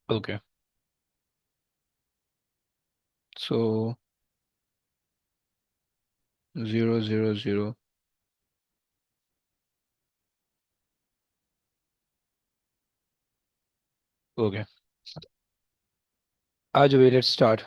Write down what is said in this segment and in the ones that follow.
Okay. So 0, 0, 0. Okay. आज भाई let's start.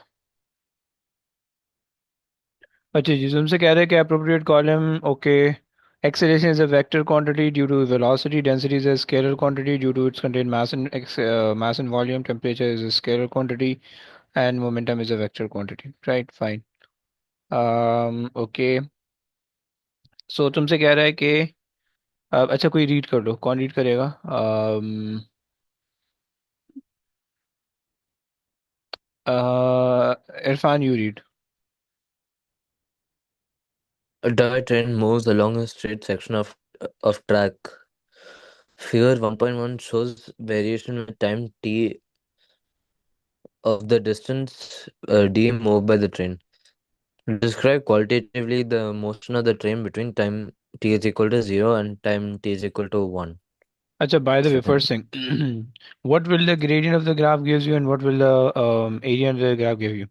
अच्छा जी, तुमसे कह रहे हैं कि appropriate column, okay, acceleration is a vector quantity due to velocity, density is a scalar quantity due to its contained mass and volume, temperature is a scalar quantity, and momentum is a vector quantity, right? Fine. Okay. So तुमसे कह रहा है कि अच्छा कोई read कर लो, कौन read करेगा? Irfan, you read. A toy train moves along a straight section of track. Figure 1.1 shows variation with time t of the distance d moved by the train. Describe qualitatively the motion of the train between time t is equal to 0 and time t is equal to 1 अच्छा, by the way, second. first thing, what will the gradient of the graph gives you, and what will the area of the graph give you?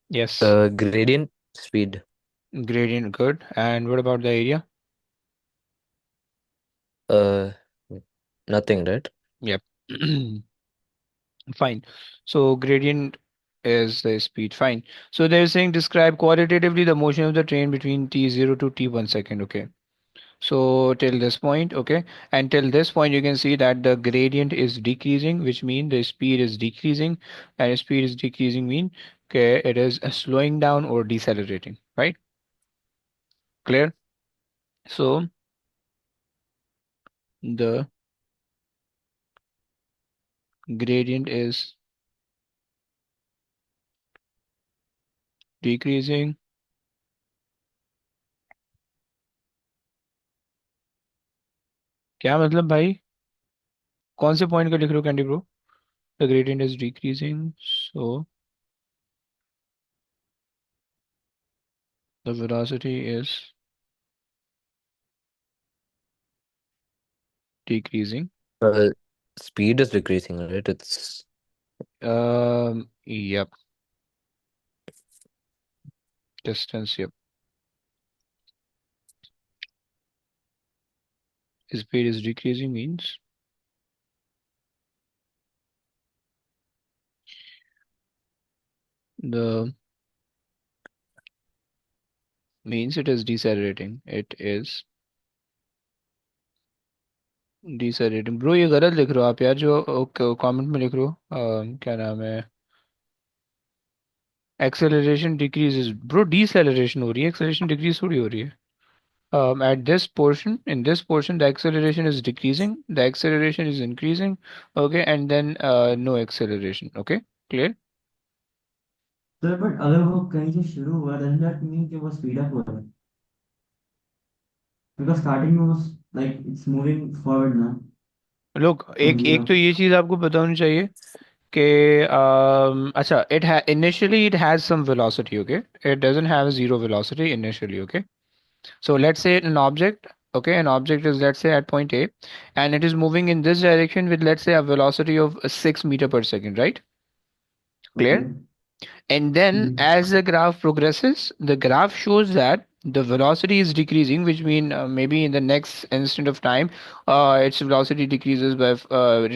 Yes, Gradient speed. gradient, good. And what about the area? Uh, Nothing, right? Yep. Fine. So gradient is the speed. Fine. So they're saying describe qualitatively the motion of the train between t0 to t1 second. Okay. So till this point, okay, and till this point, you can see that the gradient is decreasing, which means the speed is decreasing, and speed is decreasing mean okay, it is slowing down or decelerating, right? Clear? So the gradient is decreasing. क्या मतलब भाई? कौन से point का लिख रहे हो candy bro? The gradient is decreasing, so the velocity is decreasing. Uh, Speed is decreasing, right? It's Yep, distance, yep. Speed is decreasing means the means it is decelerating. It is decelerating. Bro ये गलत लिख रहे हो आप यार, जो comment में लिख रहे हो। क्या नाम है? एक्सेलरेशन डिक्रीज ब्रो, डिसेलरेशन हो रही है, एक्सेलरेशन डिक्रीज थोड़ी हो रही है। At this portion, in this portion, the acceleration is decreasing, the acceleration is increasing, okay, and then no acceleration, okay, clear? Sir but अगर वो कहीं से शुरू हुआ doesn't that mean कि वो स्पीड अप हो रहा है बिकॉज स्टार्टिंग में वो लाइक इट्स मूविंग फॉरवर्ड ना लोग फ्रॉम एक जीरो एक तो ये चीज आपको पता होनी चाहिए कि अच्छा, it ha initially it has some velocity, okay, it doesn't have zero velocity initially, okay. So let's say an object, okay, an object is, let's say, at point A, and it is moving in this direction with, let's say, a velocity of 6 meter per second, right? Okay Clear? And then as the graph progresses, the graph shows that the velocity is decreasing, which mean maybe in the next instant of time, its velocity decreases by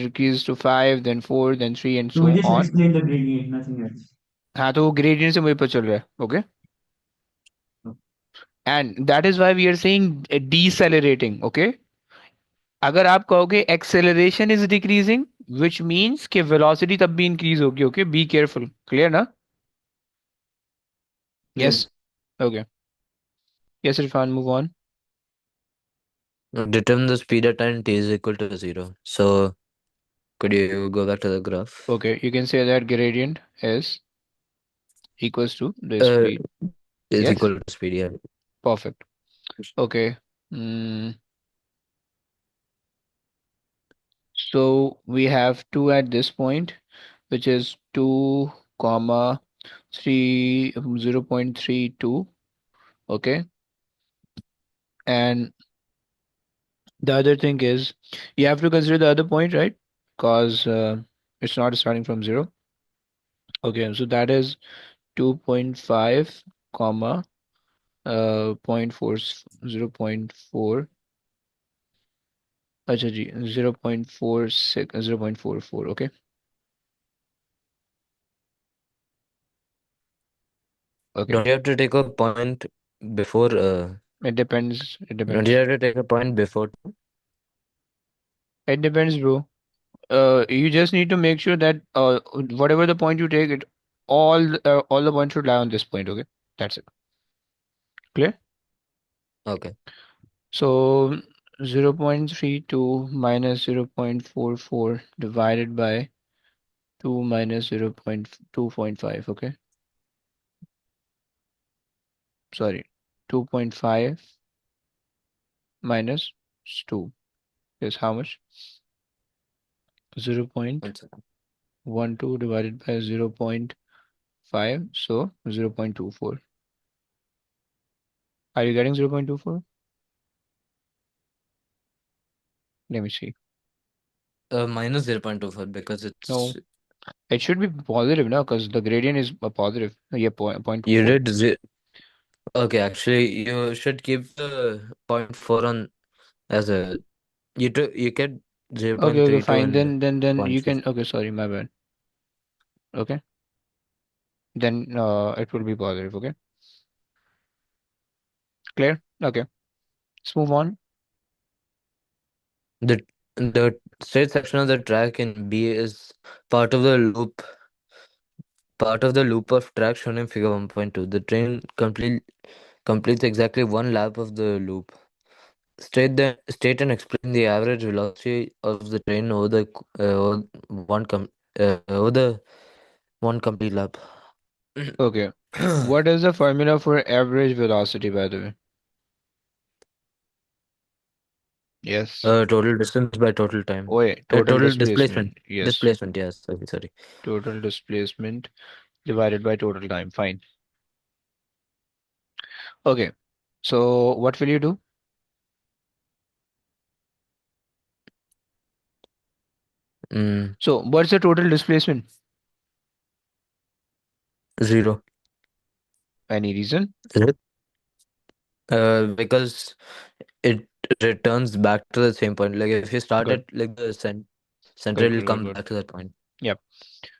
decreases to 5, then 4, then 3, and तो we so just on. Explain the gradient nothing else हाँ, तो वो gradient से मुझे पता चल रहा है, okay? And that is why we are saying decelerating, okay? अगर आप कहोगे acceleration is decreasing, which means कि वेलोसिटी तब भी इंक्रीज होगी, ओके, बी केयरफुल, क्लियर ना? Yes, yes okay, yes Irfan, move on. determine the speed at time t is equal to 0. So could you go back to the graph? Okay, you can say that gradient is equals to the Uh, speed. is Yes, equal to speed, yeah. perfect. Okay. Mm, so we have 2 at this point, which is 2 comma 3 0.32. Okay. And The other thing is you have to consider the other point, right? Because it's not starting from zero. Okay, so that is 2.5 comma point 4 0.4 अच्छा जी 0.46 0.44 okay. Okay, Don't you have to take a point before? it depends. Don't you have to take a point before? It depends, bro. You just need to make sure that whatever the point you take, it all the points should lie on this point. Okay, that's it. Clear? Okay. So 0.32 minus 0.44 divided by 2 minus 0.2.5. Okay, sorry, 2.5 minus 2 is how much? One second. 0.12 divided by 0.5, so 0.24. Are you getting 0.24? Let me see. Minus 0.24 because it's No, it should be positive now because the gradient is a positive. Yeah, point you 0.24. did okay. Actually, you should keep the point four on as a you get Okay, okay, 0.32 fine. and Then point you four. can. Okay, sorry, my bad. Okay, then it will be positive. Okay, clear. Okay, let's move on. The straight section of the track in B is part of the loop part of the loop of track shown in figure 1.2. The train completes exactly one lap of the loop. State and explain the average velocity of the train over the over over the one complete lap. Okay, what is the formula for average velocity, by the way? Yes. Total distance by total time. Wait, total Total displacement. displacement. Yes, Displacement, yes. Sorry. total displacement divided by total time. Fine. Okay, so what will you do? Mm, So, what's the total displacement? zero. Any reason? Is it? Because it returns back to the same point. Like if you start Good, at like the center, good, it'll good, good, come good. back to that point. Yep.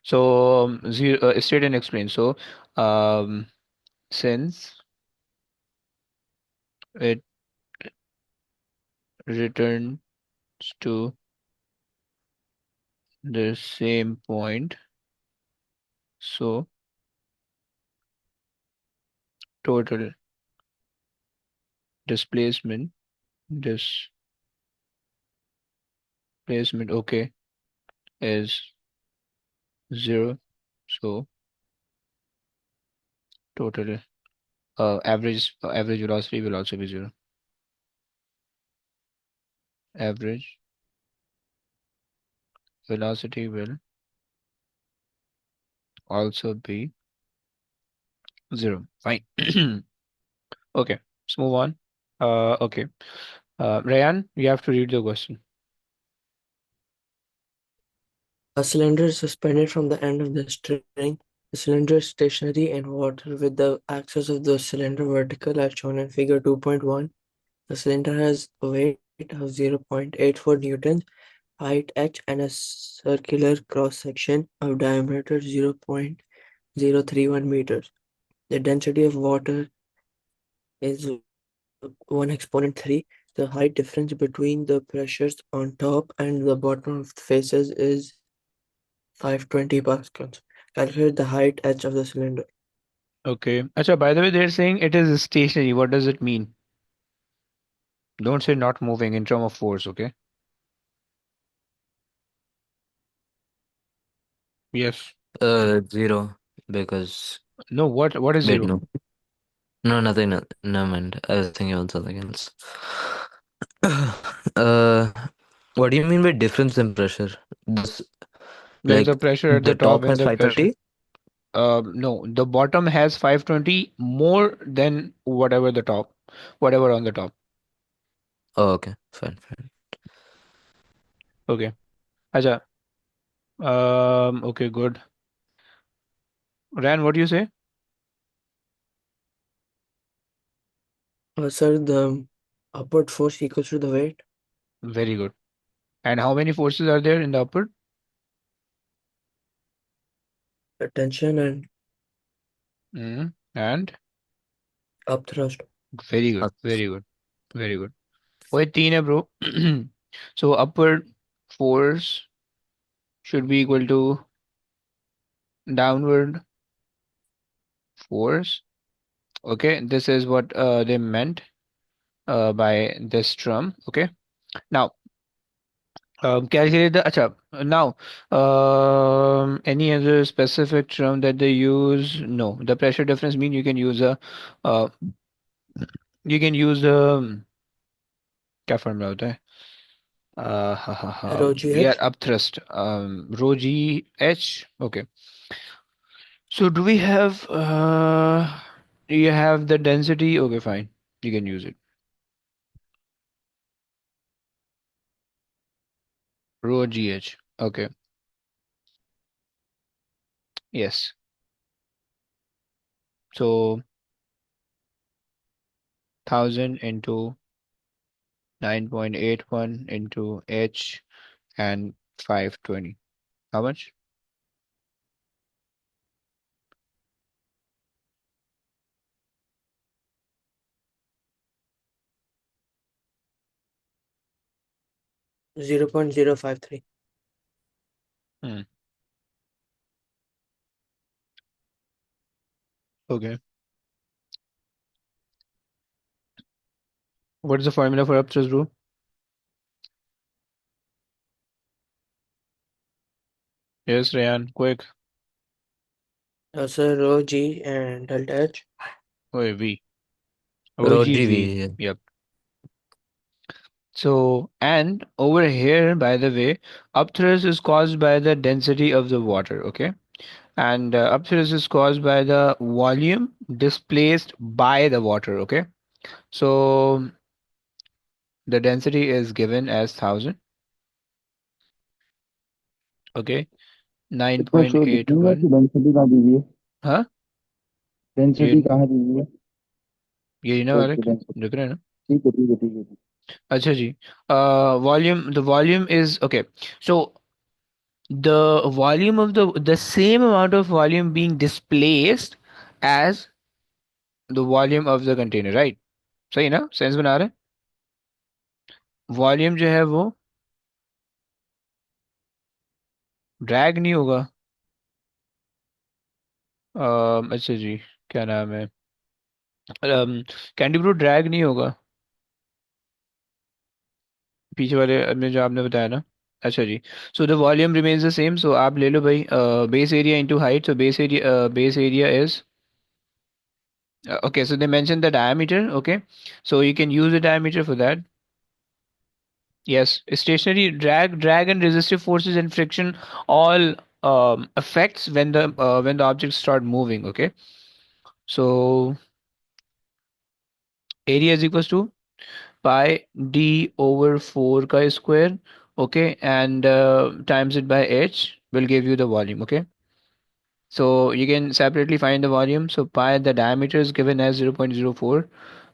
So, zero, state and explain. So, um, since it returns to the same point, so total displacement, displacement, okay, is zero. So, total average velocity will also be zero. Average velocity will also be zero. Fine. Okay, let's move on. Okay. Ryan, you have to read the question. A cylinder is suspended from the end of the string. The cylinder is stationary in water with the axis of the cylinder vertical as shown in figure 2.1. The cylinder has a weight of 0.84 newtons, height h, and a circular cross-section of diameter 0.031 meters. The density of water is 1 exponent 3. The height difference between the pressures on top and the bottom of the faces is 520 pascals. Calculate the height h of the cylinder. Okay. Acha, by the way, they're saying it is stationary. What does it mean? Don't say not moving in term of force, okay? Yes. Zero because No, what is wait, zero? no, no, nothing. No, no mind. I was thinking about something else. uh, what do you mean by difference in pressure? This Like the like pressure at the the top top and has the pressure. 520. No, the bottom has 520 more than whatever the top, whatever on the top. Oh, okay, fine, fine. Okay. Acha. Okay, good. Ran, what do you say? Sir, the upward force equals to the weight, Very good. And how many forces are there in the upward? the tension and And upthrust. very good, very good, very good. वो तीन है bro. So upward force should be equal to downward force. Okay, this is what they meant by this term. Okay, now calculate the. Acha, now any other specific term that they use? No, the pressure difference mean uh, you can use क्या formula होता है? Ha, ha, ha. Rho Yeah, GH. upthrust. Rho G H. Okay. So do we have do you have the density? Okay, fine. You can use it. Rho G H. Okay. Yes. So 1000 into 9.81 into H and 520. How much? 0.053. Hmm. Okay. What is the formula for upthrust, bro? Yes, Rayan, quick. Sir, rho G and delta H. Wait, V. Rodri OGV. V. Yep. So, and over here, by the way, upthrust is caused by the density of the water, okay? And upthrust is caused by the volume displaced by the water, okay? So, the density is given as 1000, okay? इसको show दिखेगा कि 9.81, density कहाँ दीजिए huh? Density ये कहाँ दीजिए ये ना वाले ओके डेंसिटी दिख रहे हैं ना? ठीक है ठीक है ठीक है अच्छा जी. The volume is okay. So, the volume of the same amount of volume being displaced as the volume of the container, right? सही ना, सेंस बना रहे हैं? वॉल्यूम जो है वो ड्रैग नहीं होगा. अच्छा जी, क्या नाम है? कैंडी ब्रो ड्रैग नहीं होगा पीछे वाले में जो आपने बताया ना. अच्छा जी. So the volume remains the same. So आप ले लो भाई base area into height. So base area is okay. So they mentioned the diameter. Okay, so you can use the diameter for that. Yes, stationary drag and resistive forces and friction all affects when the objects start moving. Okay, so area is equals to pi d over 4 chi square. Okay, and times it by h will give you the volume. Okay, so you can separately find the volume. So pi, the diameter is given as 0.04,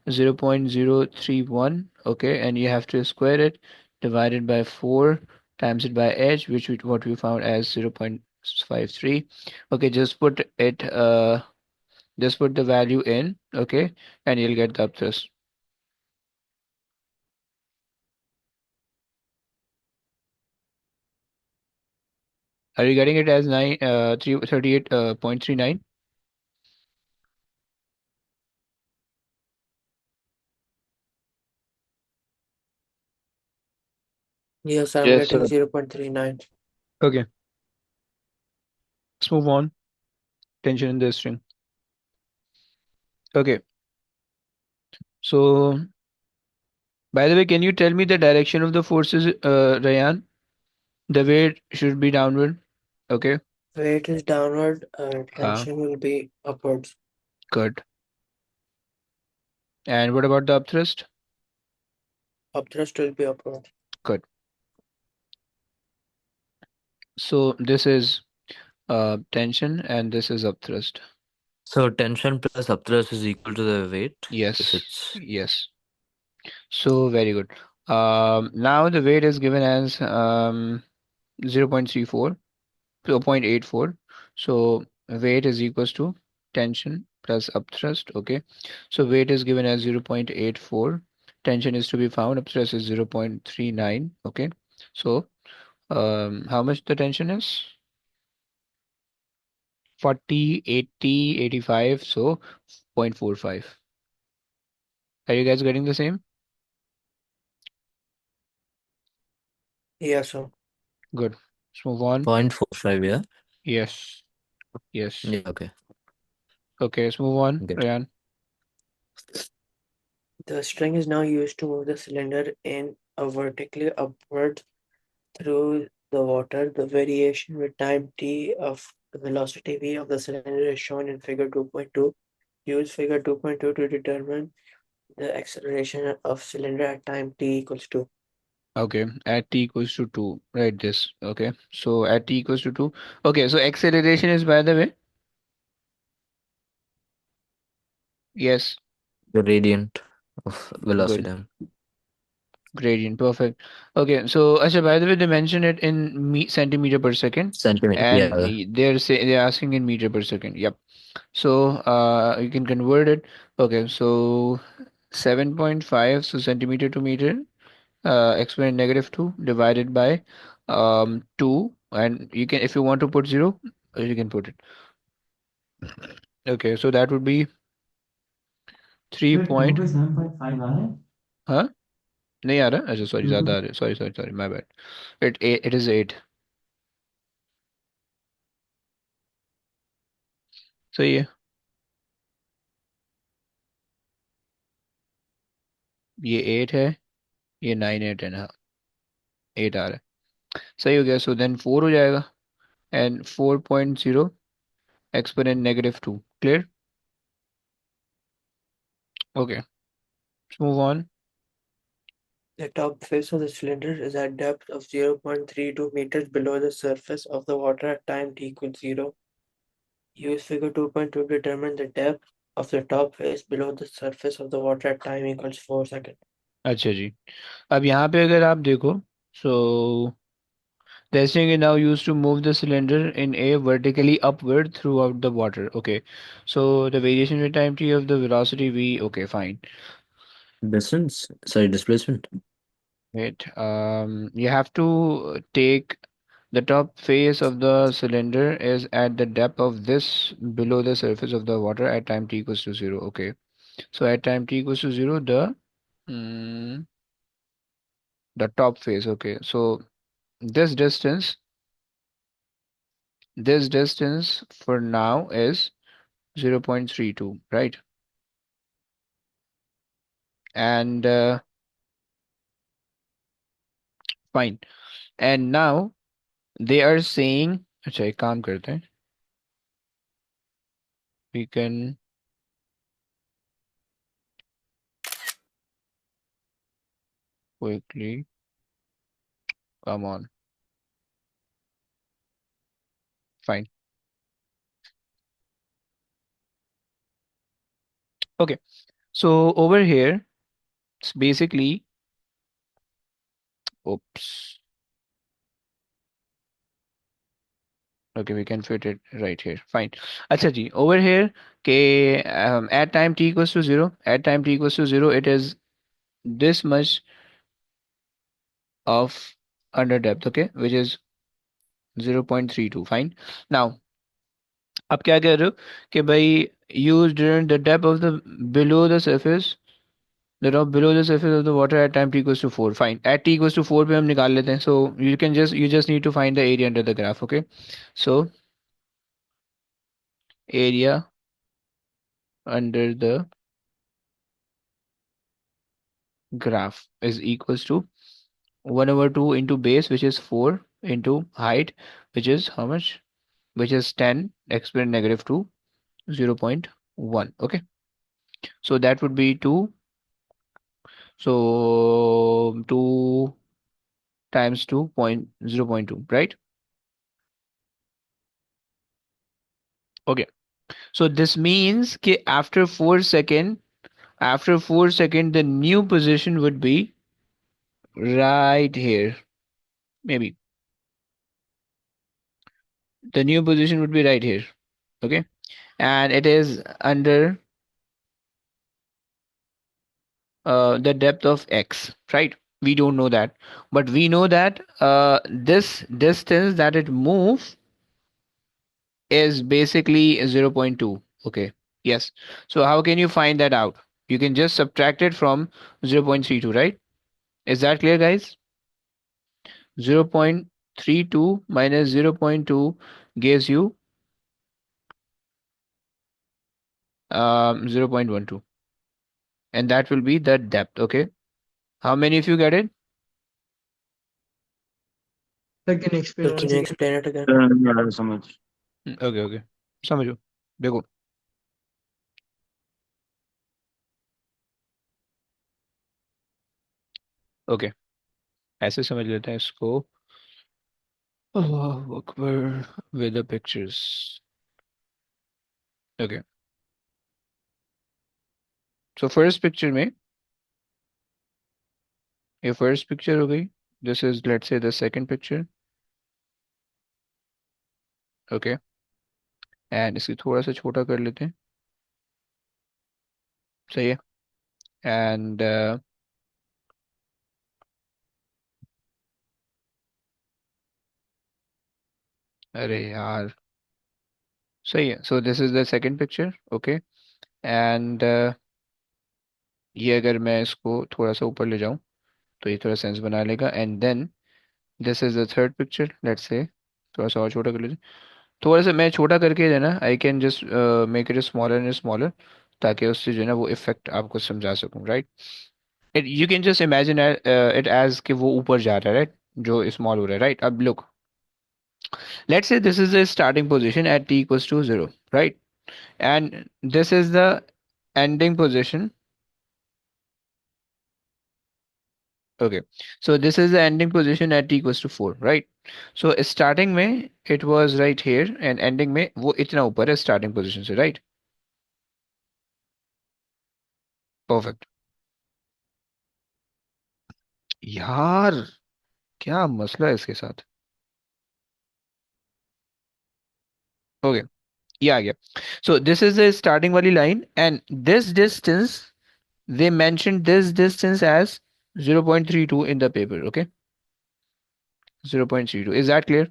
0.031. Okay, and you have to square it, divided by 4, times it by h, which what we found as 0.53. Okay, just put the value in. Okay, and you'll get the upthrust. Are you getting it as 38.39? Yes, I'm yes getting sir 0.39. Okay, let's move on. Tension in the string. Okay, so by the way, can you tell me the direction of the forces, Rayan? The weight should be downward. Okay. Weight is downward, Uh, tension will be upwards. good. And what about the upthrust? upthrust will be upward. Good. So this is tension and this is upthrust. So tension plus upthrust is equal to the weight. If Yes, it's yes. So very good. Now the weight is given as 0.34, 0.84. So weight is equals to tension plus upthrust. Okay. So weight is given as 0.84. Tension is to be found. Upthrust is 0.39. Okay. So how much the tension is? 40, 80, 85. So 0.45. Are you guys getting the same? Yes, sir. Good. Let's move on. 0.45, yeah? Yes. Yes. Yeah, okay. Okay, let's move on. Get it. Ryan. The string is now used to move the cylinder in a vertically upward through the water. The variation with time t of the velocity v of the cylinder is shown in figure 2.2. Use figure 2.2 to determine the acceleration of cylinder at time t equals 2. Okay, at t equals to 2. Write this. Okay, so at t equals to 2. Okay, so acceleration is by the way. Yes, The gradient of good. velocity. Gradient, perfect. Okay, so Asha, by the way, they mention it in centimeter per second, Centimeter. and Yeah. they're asking in meter per second. Yep. So you can convert it. Okay, so 7.5, so centimeter to meter, exponent negative 2 divided by 2, and you can, if you want to put 0, you can put it. Okay, so that would be 3 फिर to point. पे 7.5 आ रहा है हाँ, नहीं आ रहा, अच्छा sorry, to ज़्यादा पे आ रहा है, sorry sorry sorry, my bad. It is 8. सही है. ये 8 है, ये 9 है, 10, हाँ 8 आ रहा है. सही हो गया. सो देन 4 हो जाएगा, and 4.0 exponent negative 2. Clear. Okay, move on. The top face of the cylinder is at depth of 0.32 meters below the surface of the water at time t equals 0. Use figure 2.2 to determine the depth of the top face below the surface of the water at time equals 4 seconds. अच्छा जी, अब यहाँ पे अगर आप देखो, सो this thing is now used to move the cylinder in a vertically upward throughout the water. Okay, so the variation with time t of the velocity v. Okay, fine. distance. Sorry, displacement. Wait, you have to take the top face of the cylinder is at the depth of this below the surface of the water at time t equals to 0. Okay, so at time t equals to 0, mm, the top face. Okay, so this distance, this distance for now is 0.32, right? And fine. And now they are saying, अच्छा एक काम करते हैं, we can quickly, come on, fine. Okay, so over here it's basically, oops, okay, we can fit it right here, fine. अच्छा जी, over here at time t equals to 0, at time t equals to 0, it is this much of under depth, okay, which is 0.32, fine. Now आप क्या कह रहे हो कि भाई use during the depth of the below the surface, the drop below the surface of the water at time t equals to 4. Fine. At t equals to 4 पे हम निकाल लेते हैं. So you just need to find the area under the graph. Okay. So area under the graph is equals to 1 over 2 into base, which is 4, into height, which is how much? Which is 10 exponent negative 2, 0.1. Okay. So that would be 2 So 2 times 2 point 0.2, right? Okay. So this means कि after 4 second, the new position would be right here. Maybe the new position would be right here. Okay. And it is under the depth of x, right? We don't know that, but we know that this distance that it moves is basically 0.2. Okay. Yes. So how can you find that out? You can just subtract it from 0.32, right? Is that clear, guys? 0.32 minus 0.2 gives you 0.12, and that will be the depth. Okay. How many of you get it? Sir, can you explain once again? It again? Yeah, so much. Okay, okay. समझो देखो. Okay, ऐसे समझ लेते हैं इसको. Allahu Akbar with the pictures. Okay. So first picture में ये first picture हो गई. This is, let's say, the second picture. Okay. And इसे थोड़ा सा छोटा कर लेते हैं. सही है. And अरे यार सही है. So this is the second picture. Okay. And ये अगर मैं इसको थोड़ा सा ऊपर ले जाऊं तो ये थोड़ा सेंस बना लेगा. And then this is the third picture. Let's say थोड़ा सा और छोटा कर लेते हैं. थोड़ा सा मैं छोटा करके है ना, I can just make it smaller and smaller, ताकि उससे जो है ना वो इफेक्ट आपको समझा सकूं, right? It you can just imagine it as कि वो ऊपर जा रहा है, राइट? जो स्मॉल हो रहा है, राइट? अब look, let's say this is the starting position at t equals to 0, right? And this is the ending position. Okay, so this is the ending position at t equals to 4, right? So starting में it was right here and ending में वो इतना ऊपर है starting position से, right? Perfect. यार क्या मसला है इसके साथ? ओके, ये आ गया. So this is the starting वाली line and this distance, they mentioned this distance as 0.32 in the paper. Okay, 0.32. Is that clear?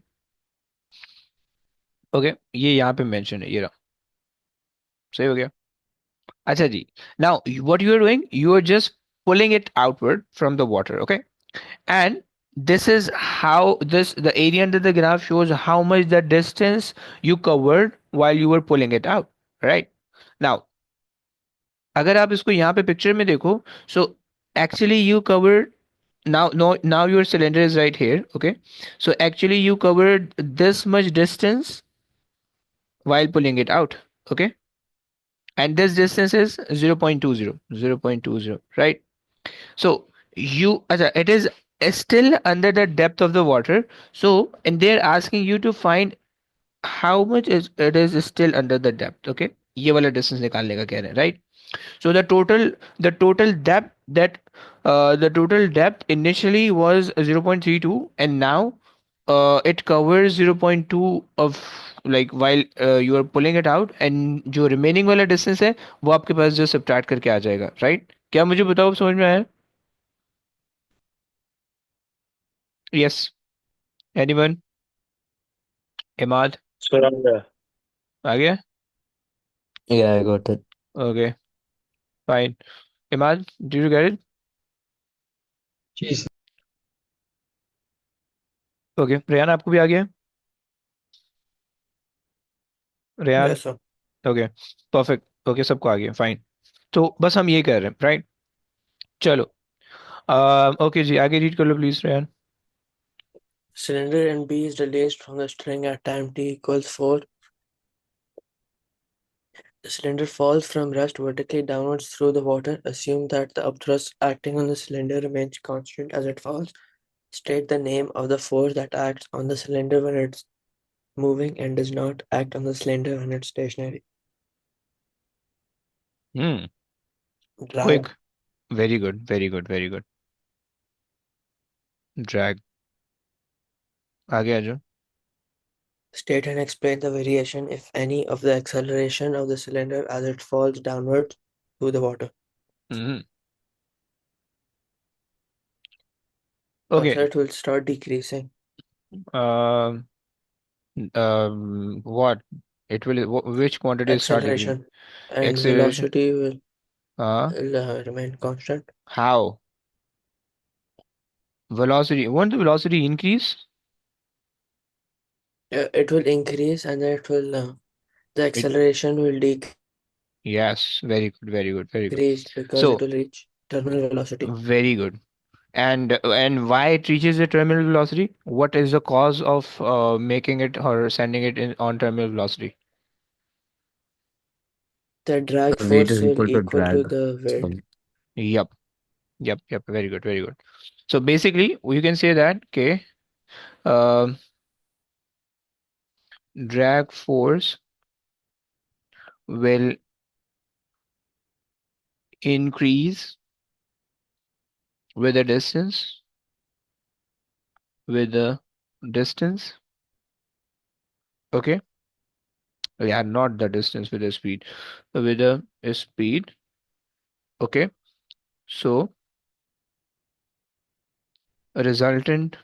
Okay, ये यहाँ पे mention है, ये रहा. सही हो गया. अच्छा जी. Now what you are doing, you are just pulling it outward from the water. Okay, and this is how this the area under the graph shows how much the distance you covered while you were pulling it out, right? Now अगर आप इसको यहाँ पे picture में देखो, so actually you covered, now your cylinder is right here. Okay, so actually you covered this much distance while pulling it out. Okay, and this distance is 0.20, 0.20, right? So you it is still under the depth of the water. So and they're asking you to find how much is it is still under the depth. Okay, ये वाला distance निकालने का कह रहे हैं, right? So the total depth that the total depth initially was 0.32, and now it covers 0.2 of, like, while you are pulling it out, and जो remaining वाला distance है वो आपके पास जो subtract करके आ जाएगा, right? क्या मुझे बताओ, समझ में आया? Yes. Anyone? Imad? Surrender. आ गया? Yeah, I got it. Okay, fine. Imad, did you get it? Jeez. Okay. Rayan, आपको भी आ गया? Rayan? Yes, sir. Okay, perfect. Okay, सबको आ गया, फाइन. तो बस हम ये कह रहे हैं, राइट? चलो. ओके जी, आगे रीड कर लो please Rayan. Cylinder N B is released from the string at time t equals 4. The cylinder falls from rest vertically downwards through the water. Assume that the upthrust acting on the cylinder remains constant as it falls. State the name of the force that acts on the cylinder when it's moving and does not act on the cylinder when it's stationary. Hmm. Drag. Quick. Very good. Very good. Very good. Drag. आगे आ जाओ. State and explain the variation, if any, of the acceleration of the cylinder as it falls downwards to the water. Hmm. Okay. Also, it will start decreasing. Um. What? It will. Which quantity start decreasing? Acceleration and Acceleration. velocity will Uh. remain constant. How? Velocity. Won't the velocity increase? It will increase and then the It. acceleration will decrease because it will Yes. Very reach good. Very good. Very good. terminal velocity. So very good. And why it reaches the terminal velocity? What is the cause of making it or sending it in on terminal velocity? The drag The weight force is will equal to equal to drag. the weight. So Yep. Yep. Yep. Very good. Very good. So basically, you can say that okay, um, drag force will increase with the distance, with the distance. Okay. Yeah, not the distance with the speed, with the speed. Okay. So a resultant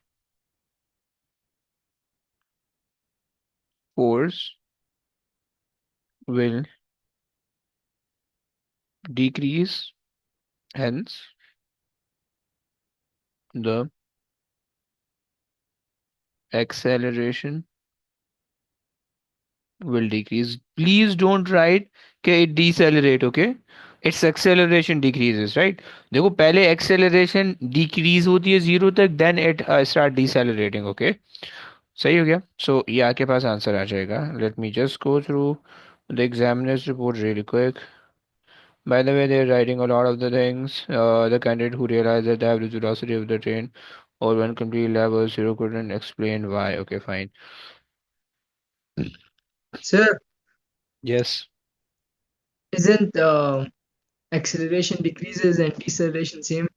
force will decrease. Hence, the acceleration will decrease. Please don't write कि it decelerate, okay? Its acceleration decreases, right? देखो पहले acceleration decrease होती है zero तक, then it start decelerating, okay? सही हो गया? So ये आपके पास आंसर आ जाएगा. Let me just go through the examiner's report really quick. By the way, they're writing a lot of the things. The candidate who realized that the average velocity of the train or one complete lap was zero couldn't explain why. Okay, fine. Sir, Yes. isn't acceleration decreases and deceleration same?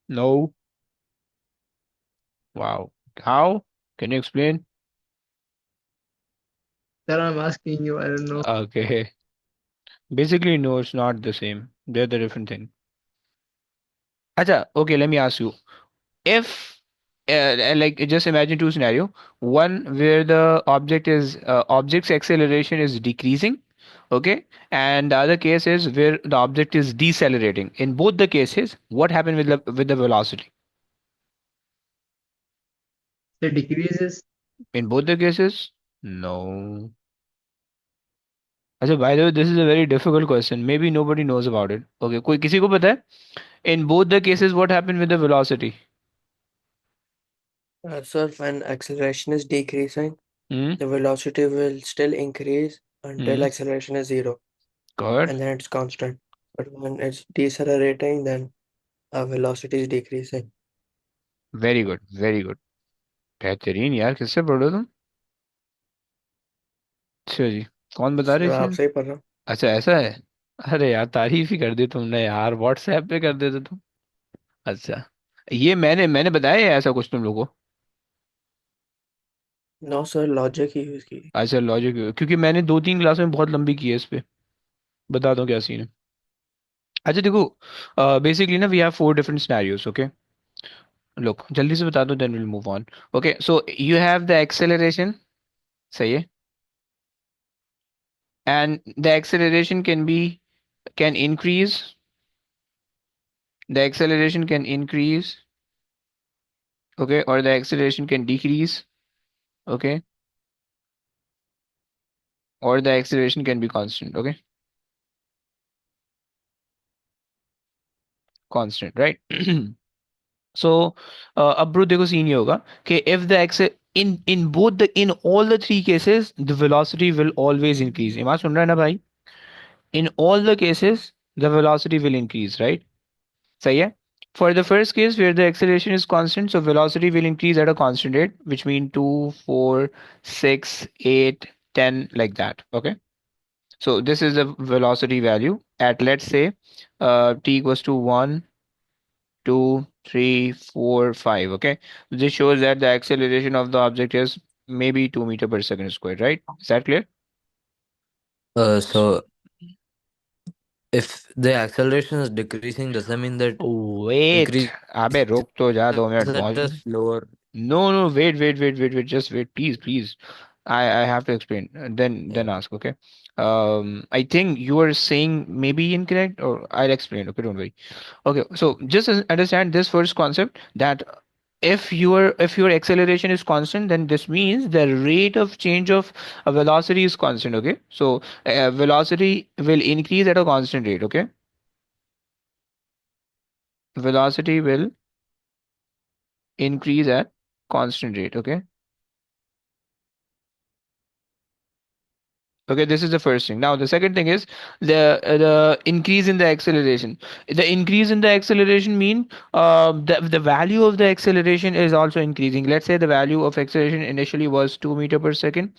No. Wow. How? Can you explain? That I'm asking you. I don't know. Okay. Basically, no, it's not the same. They're the different thing. Acha, okay, let me ask you. If, like, just imagine two scenario. One where the object's acceleration is decreasing, okay, and the other case is where the object is decelerating. In both the cases, what happened with the velocity? The decreases. In both the cases, no. अच्छा, by the way, this is a very difficult question. Maybe nobody knows about it. Okay, कोई किसी को पता है? In both the cases, what happened with the velocity? So when acceleration is decreasing, Hmm. the velocity will still increase until Hmm. acceleration is zero, Good. and then it's constant. But when it's decelerating, then velocity is decreasing. Very good. Very good. बेहतरीन यार, किससे पढ़ो तुम? अच्छा जी. कौन बता रहे sir इसे? आपसे ही पढ़ रहा हूँ. अच्छा ऐसा है. अरे यार, तारीफ ही कर दी तुमने यार, व्हाट्सएप पे कर देते तुम. अच्छा. ये मैंने बताया है ऐसा कुछ तुम लोगों को? नो सर, लॉजिक ही यूज की. अच्छा, लॉजिक. क्योंकि मैंने दो तीन क्लास में बहुत लंबी की है इस पे. बता दो क्या सीन है. अच्छा देखो, बेसिकली ना we have four different scenarios. Okay, look जल्दी से बता दो, then will move on. Okay, so you have the acceleration. सही है. And the acceleration can increase. The acceleration can increase, okay, or the acceleration can decrease, okay, or the acceleration can be constant, okay, constant, right? So अब bro देखो scene ये होगा कि if the accel in all the three cases the velocity will always increase. इमान सुन रहा है ना भाई? In all the cases, the velocity will increase, right? So yeah, for the first case where the acceleration is constant, so velocity will increase at a constant rate, which means 2, 4, 6, 8, 10, like that. Okay. So this is the velocity value at, let's say, t equals to 1, 2, 3, 4, 5. Okay. This shows that the acceleration of the object is maybe 2 meter per second squared, right? Is that clear? So if the acceleration is decreasing, does that mean that Wait, increases अबे रुक तो जा, 2 minute at a पहुंच. slower? No, no, wait. Just wait, please, please. I have to explain. Then Yeah. ask. Okay. I think you are saying maybe incorrect, or I'll explain. Okay, don't worry. Okay, so just understand this first concept that if your acceleration is constant, then this means the rate of change of a velocity is constant. Okay, so velocity will increase at a constant rate. Okay, velocity will increase at constant rate. Okay. Okay, this is the first thing. Now, the second thing is the increase in the acceleration. The increase in the acceleration mean the value of the acceleration is also increasing. Let's say the value of acceleration initially was 2 meter per second,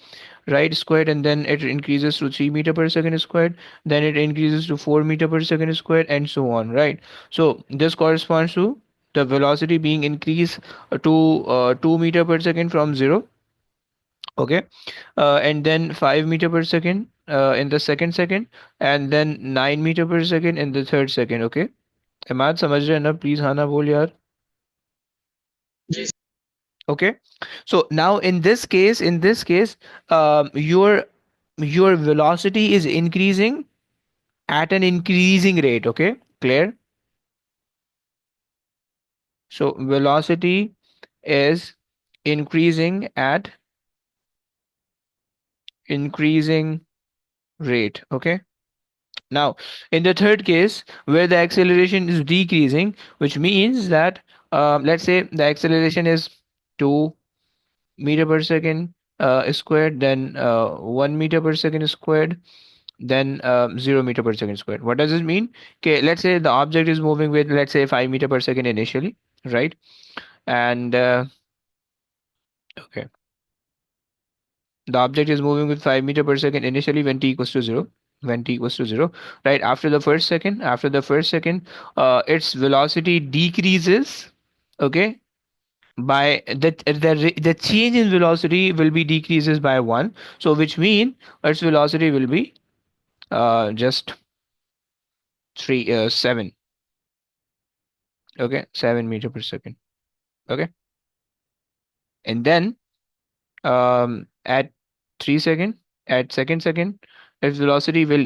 right, squared, and then it increases to 3 meter per second squared. Then it increases to 4 meter per second squared, and so on, right? So this corresponds to the velocity being increased to 2 meter per second from zero. Okay, and then 5 meter per second in the second, and then 9 meter per second in the third second. Okay, Imad समझ रहे हैं ना? Please हाँ ना बोल यार. Yes. Okay, so now in this case, your velocity is increasing at an increasing rate. Okay, clear? So velocity is increasing at increasing rate. Okay. Now, in the third case, where the acceleration is decreasing, which means that let's say the acceleration is 2 meter per second squared, then 1 meter per second squared, then 0 meter per second squared. What does this mean? Okay, let's say the object is moving with, let's say, 5 meter per second initially, right? And okay, the object is moving with 5 meter per second initially when t equals to 0. When t equals to 0, right? After the first second, its velocity decreases. Okay, by the change in velocity will be decreases by 1. So which mean its velocity will be just 7. Okay, 7 meter per second. Okay, and then at 3 second, at second, its velocity will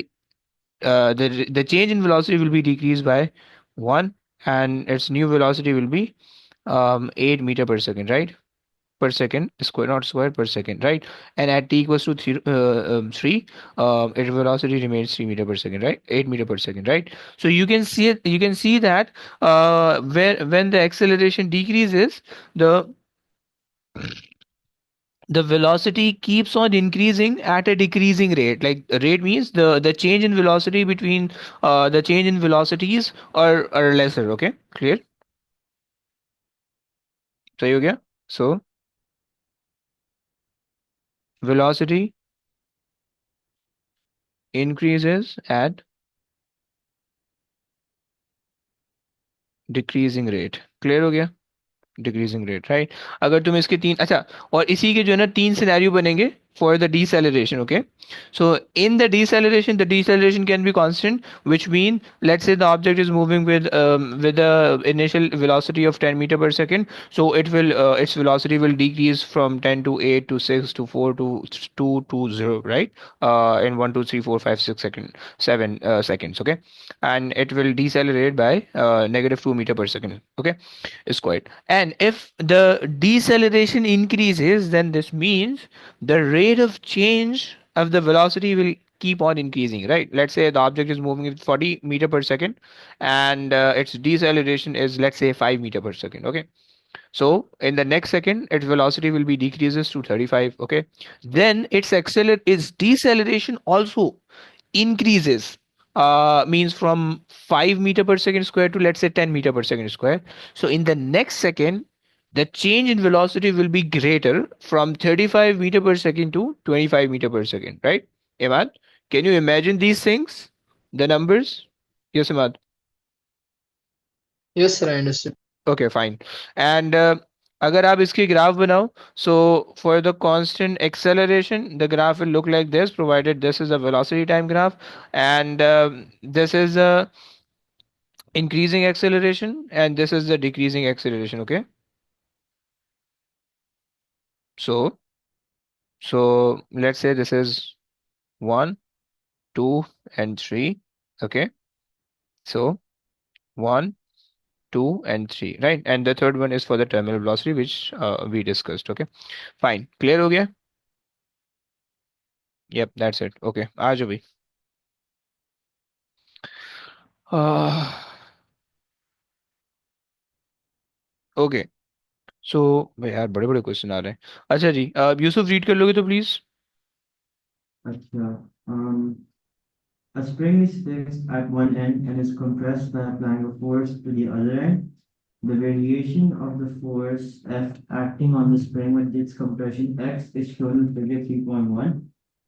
the change in velocity will be decreased by 1, and its new velocity will be 8 meter per second, right? Per second square, not square, per second, right? And at t equals to 3, its velocity remains 3 meter per second, right? 8 meter per second, right? So you can see that where when the acceleration decreases, the the velocity keeps on increasing at a decreasing rate. Like rate means the change in velocity between the change in velocities are lesser. Okay, clear? सही हो गया? So velocity increases at decreasing rate. Clear हो गया? Decreasing rate, right? अगर तुम इसके तीन, अच्छा, और इसी के जो है ना तीन सिनेरियो बनेंगे for the deceleration. Okay, so in the deceleration can be constant, which mean let's say the object is moving with the initial velocity of 10 meter per second, so it will its velocity will decrease from 10 to 8 to 6 to 4 to 2 to 0, right? In 1 2 3 4 5 6 second 7 seconds. Okay, and it will decelerate by negative 2 meter per second. Okay, is quite. And if the deceleration increases, then this means the rate of change of the velocity will keep on increasing, right? Let's say the object is moving with 40 meter per second, and its deceleration is, let's say, 5 meter per second. Okay, so in the next second its velocity will be decreases to 35. Okay, then its deceleration also increases. means from 5 meter per second square to, let's say, 10 meter per second square. So in the next second, the change in velocity will be greater from 35 meter per second to 25 meter per second, right? Imad, can you imagine these things? The numbers? Yes, Imad. Yes, sir, I understood. Okay, fine. And अगर आप इसकी graph बनाओ, so for the constant acceleration, the graph will look like this, provided this is a velocity time graph, and this is a increasing acceleration, and this is the decreasing acceleration. Okay, so let's say this is 1, 2, and 3. Okay, so 1, 2, and 3, right? And the third one is for the terminal velocity, which we discussed. Okay, fine. Clear हो गया? Yep, that's it. Okay, आ जाओ भाई. Okay, सो भाई यार बड़े बड़े question आ रहे हैं. अच्छा जी, यूसुफ रीड कर लोगे तो प्लीज. अच्छा, a spring is fixed at one end and is compressed by applying a force to the other end. The variation of the force F acting on the spring with its compression X is shown in figure 3.1.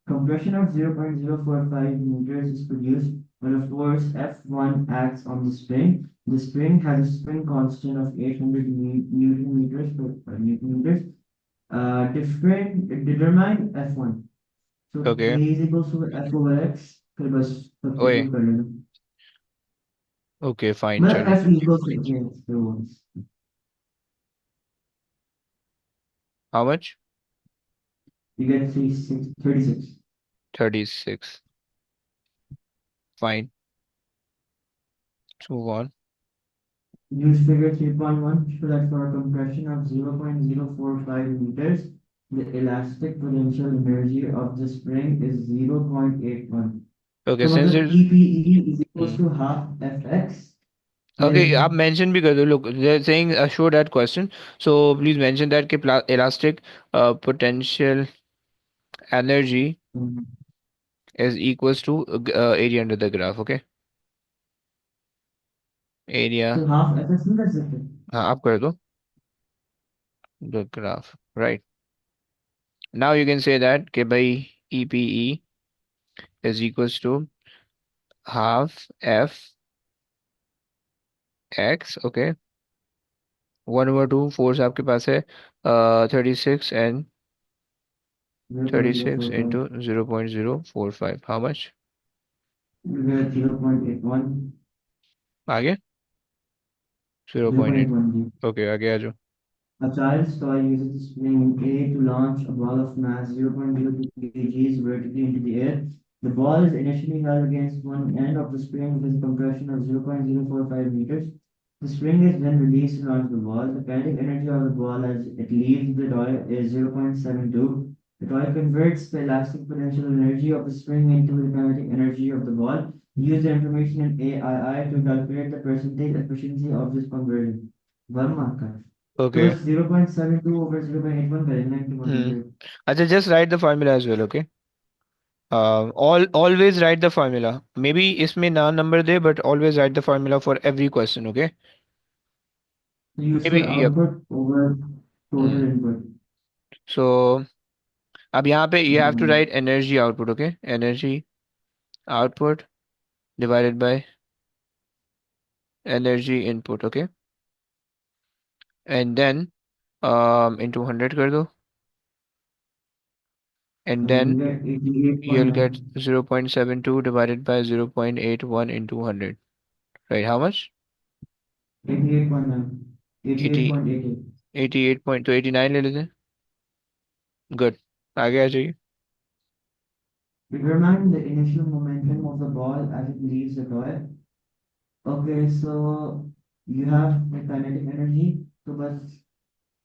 Compression of 0.045 meters is produced when a force F1 acts on the spring. The spring has a spring constant of 800 Newton meters per Newton meters. Determine F1. So okay. A is equals to F over X. फिर बस ओए. substitute कर लेना. Okay fine, मतलब चलो. F equals to X फिर once. How much? You get 36. 36. Fine. Move on. Use figure 3.1 show that for a compression of 0.045 meters, the elastic potential energy of the spring is 0.81. Okay, So since मतलब it's. EPE is equals to half Fx. Okay, Where आप mention भी कर दो. Look, they are saying show that question, so please mention that कि elastic potential energy is equals to area under the graph. Okay, area. so half Fx नहीं कर सकते. हाँ, आप कर दो the graph, right? Now you can say that कि भाई EPE is equals to half F X. Okay, 1/2 force आपके पास है 36 and 36 0.045. into 0.045. How much? You get 0.81. आगे 0.8. 0.1. ओके, आगे आ जाओ. A child's toy uses a spring A to launch a ball of mass 0.02 kgs vertically into the air. The ball is initially held against one end of the spring with a compression of 0.045 meters. The spring is then released to launch the ball. The kinetic energy of the ball as it leaves the toy is 0.72. The toy converts the elastic potential energy of the spring into the kinetic energy of the ball. Use the information in AII to calculate the percentage efficiency of this conversion. 1 mark का. तो okay. बस 0.72 over 0.81 करेंगे 90 हम्म. अच्छा, just write the formula as well. Okay. Always write the formula. Maybe इसमें ना number they, but always write the formula for every question. Okay. Maybe, useful yep. output over total Hmm. input. So अब यहाँ पे you have to write energy output. Okay, energy output divided by energy input. Okay, and then into 100 कर दो, and You then get you'll get 88.9. 0.72 divided by 0.81 into 100. Right? How much? 88.9. 80, 88.88. 88 point तो 89 ले लेते हैं. Good. आगे आ जाइए. Determine the initial momentum of the ball as it leaves the toy. Okay, so you have the kinetic energy. So but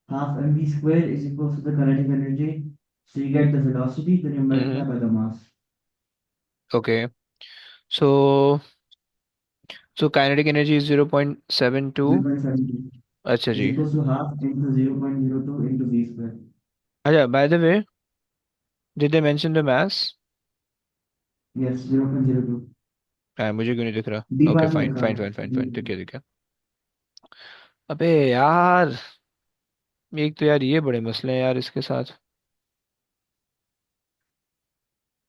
half mv square is equal to the kinetic energy. So you get the velocity, then you multiply Mm-hmm. by the mass. Okay. So kinetic energy is 0.72. 0.72 अच्छा is ji. equals to half into 0.02 into v square. अच्छा, by the way, did they mention the mass? Yes, 0.02. मुझे क्यों नहीं दिख रहा? B okay part में fine लिखा fine है फाइन फाइन बी। फाइन, ठीक है ठीक है। अबे यार, एक तो यार ये बड़े मसले हैं यार इसके साथ।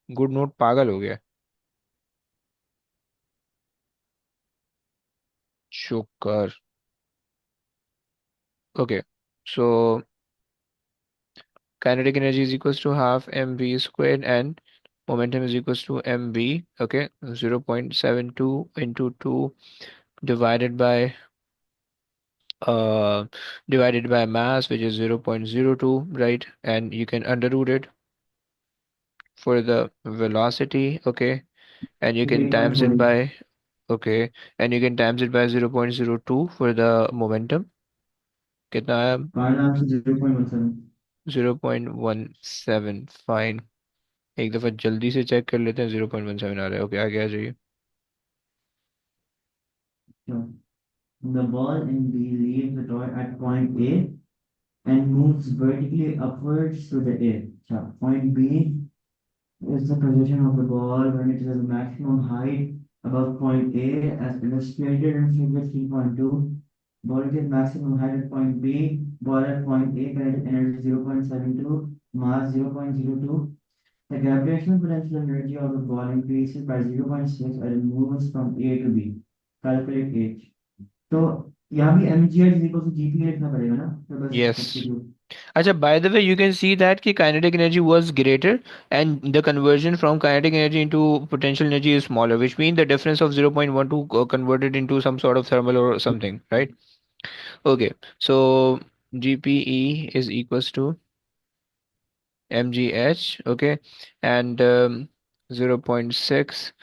गुड नोट पागल हो गया। शुक्र। Okay, so kinetic energy is equals to half mv squared and momentum is equals to mv. Okay, 0.72 into 2 divided by uh mass, which is 0.02, right? And you can underroot it for the velocity. Okay, and you can times it 3.48. by, okay, and you can times it by 0.02 for the momentum. कितना आया? Final answer 0.17। 0.17। Fine, एक दफा जल्दी से check कर लेते हैं। 0.17 आ रहा है। ओके, आगे आ जाइए। The ball in B leaves the toy at point A and moves vertically upwards through the air. So point B is the position of the ball when it is at the maximum height above point A as illustrated in figure 3.2. Ball gets maximum height at point B, ball at point A, kinetic energy 0.72, mass 0.02. The gravitational potential energy of the ball increases by 0.6 as it moves from A to B. Calculate H. तो यहाँ भी m g h equal to g p लिखना पड़ेगा ना, तो बस yes. Substitute. अच्छा, by the way, you can see that ki kinetic energy was greater and the conversion from kinetic energy into potential energy is smaller, which means the difference of 0.12 converted into some sort of thermal or something, right? Okay, so GPE is equals to mgh, okay, and 0.6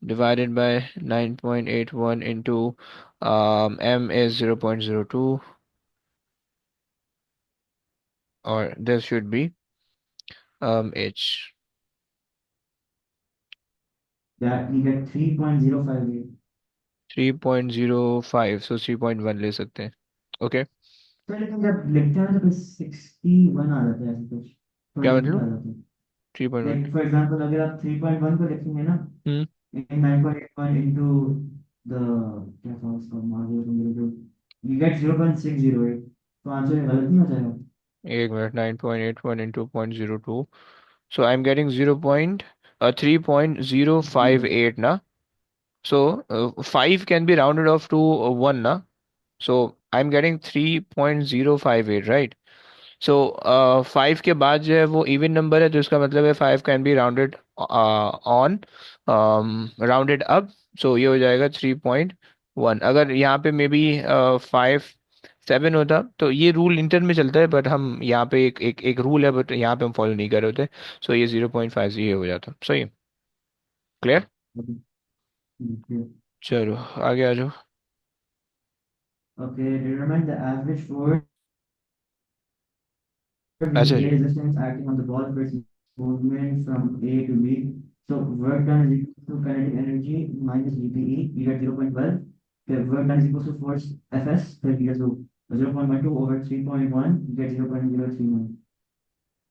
divided by 9.81 into m is 0.02, or this should be h that we get 3.058। 3.05, so 3.1 ले सकते हैं। Okay, तो लेकिन जब लिखते हैं तो फिर 61 आ जाता है, ऐसे कुछ क्या 20 मतलब? आ जाता है। 3.1। लाइक फॉर एग्जांपल अगर आप 3.1 को लिखेंगे ना हम्म। इन 9.81 इनटू द क्या था उसका मार्जिन, यू गेट 0.608, तो आंसर गलत नहीं हो जाएगा? एक minute, 9.81 into 0.02, so I'm getting 3.058 na. So 5 can be rounded off to 1 na. So I'm getting 3.058, right? सो 5 के बाद जो है वो इवन नंबर है, तो इसका मतलब है 5 can be rounded on, rounded up. So ये हो जाएगा 3.1। अगर यहाँ पे मे बी 5 7 होता तो ये रूल इंटर में चलता है, बट हम यहाँ पे एक एक एक रूल है, बट यहाँ पे हम फॉलो नहीं कर रहे होते। सो ये 0.5 ये हो जाता। सही, क्लियर? चलो आगे आ जाओ। Okay, determine the average force which अच्छा is A ji. resistance acting on the ball for its movement from A to B. So work done is equal to kinetic energy minus GPE, you get 0.12. Okay, work done is equal to force Fs, so you get 0.12 over 3.1, you get 0.039.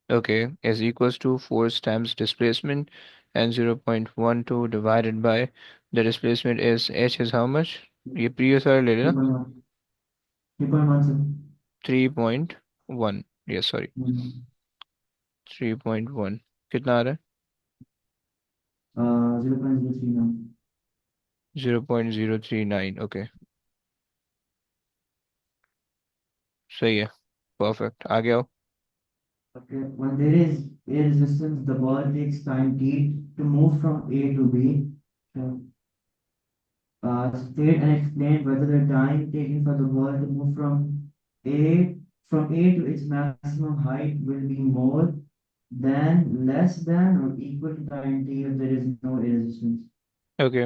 Okay, is equals to force times displacement, and 0.12 divided by the displacement is h is how much? ये previous वाला ले लेना। 3.1, 3.1 sir. 3.1, yes sorry, 3.1 कितना आ रहा है? 0.039. 0.039। Okay, सही है, perfect. आगे आओ। Okay, when there is a resistance, the ball takes time t to move from A to B. So, state and explain whether the time taken for the ball to move A from A to its maximum height will be more than, less than, or equal to time t if there is no resistance. Okay,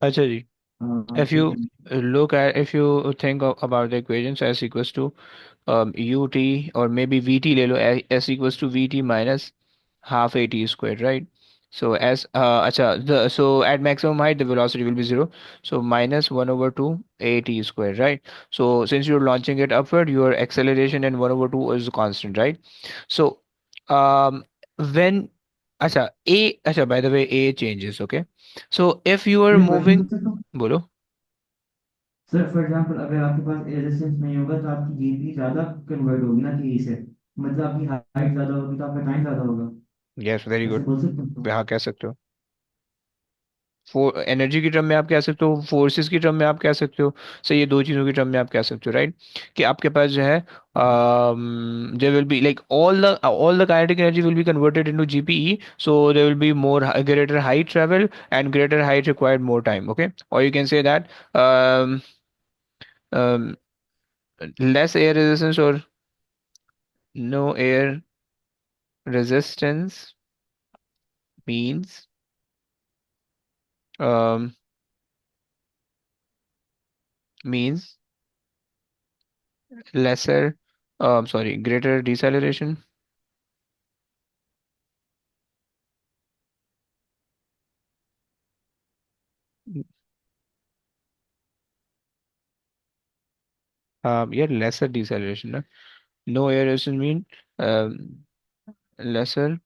अच्छा जी। If you Okay. if you think about the equations, s equals to ut, or maybe vt ले लो, s equals to vt minus half at squared, right? So as acha, so at maximum height the velocity will be 0, so minus 1 over 2 at squared, right? So since you're launching it upward, your acceleration and 1 over 2 is constant, right? So um when by the way, A changes, okay? So if you are sir question moving, पूछ सकता हूँ? bolo. Sir for example अगर आपके पास resistance नहीं होगा तो आपकी GP ज्यादा कन्वर्ट होगी ना टी से, मतलब आपकी हाइट ज्यादा होगी तो आपका टाइम ज्यादा होगा। Yes, very ऐसे good. बोल सकते हैं? हाँ, कह सकते हो। एनर्जी की टर्म में आप कह सकते हो, फोर्सेस की टर्म में आप कह सकते हो। सो ये दो चीज़ों की टर्म में आप कह सकते हो, राइट? कि आपके पास जो है, there will be like all the kinetic energy will be converted into GPE, so there will be more greater height travel and greater height required more time, okay? और you can say that less air resistance और no air resistance means um, means lesser sorry, greater deceleration. Yeah, lesser deceleration, no? No air resistance mean um, lesser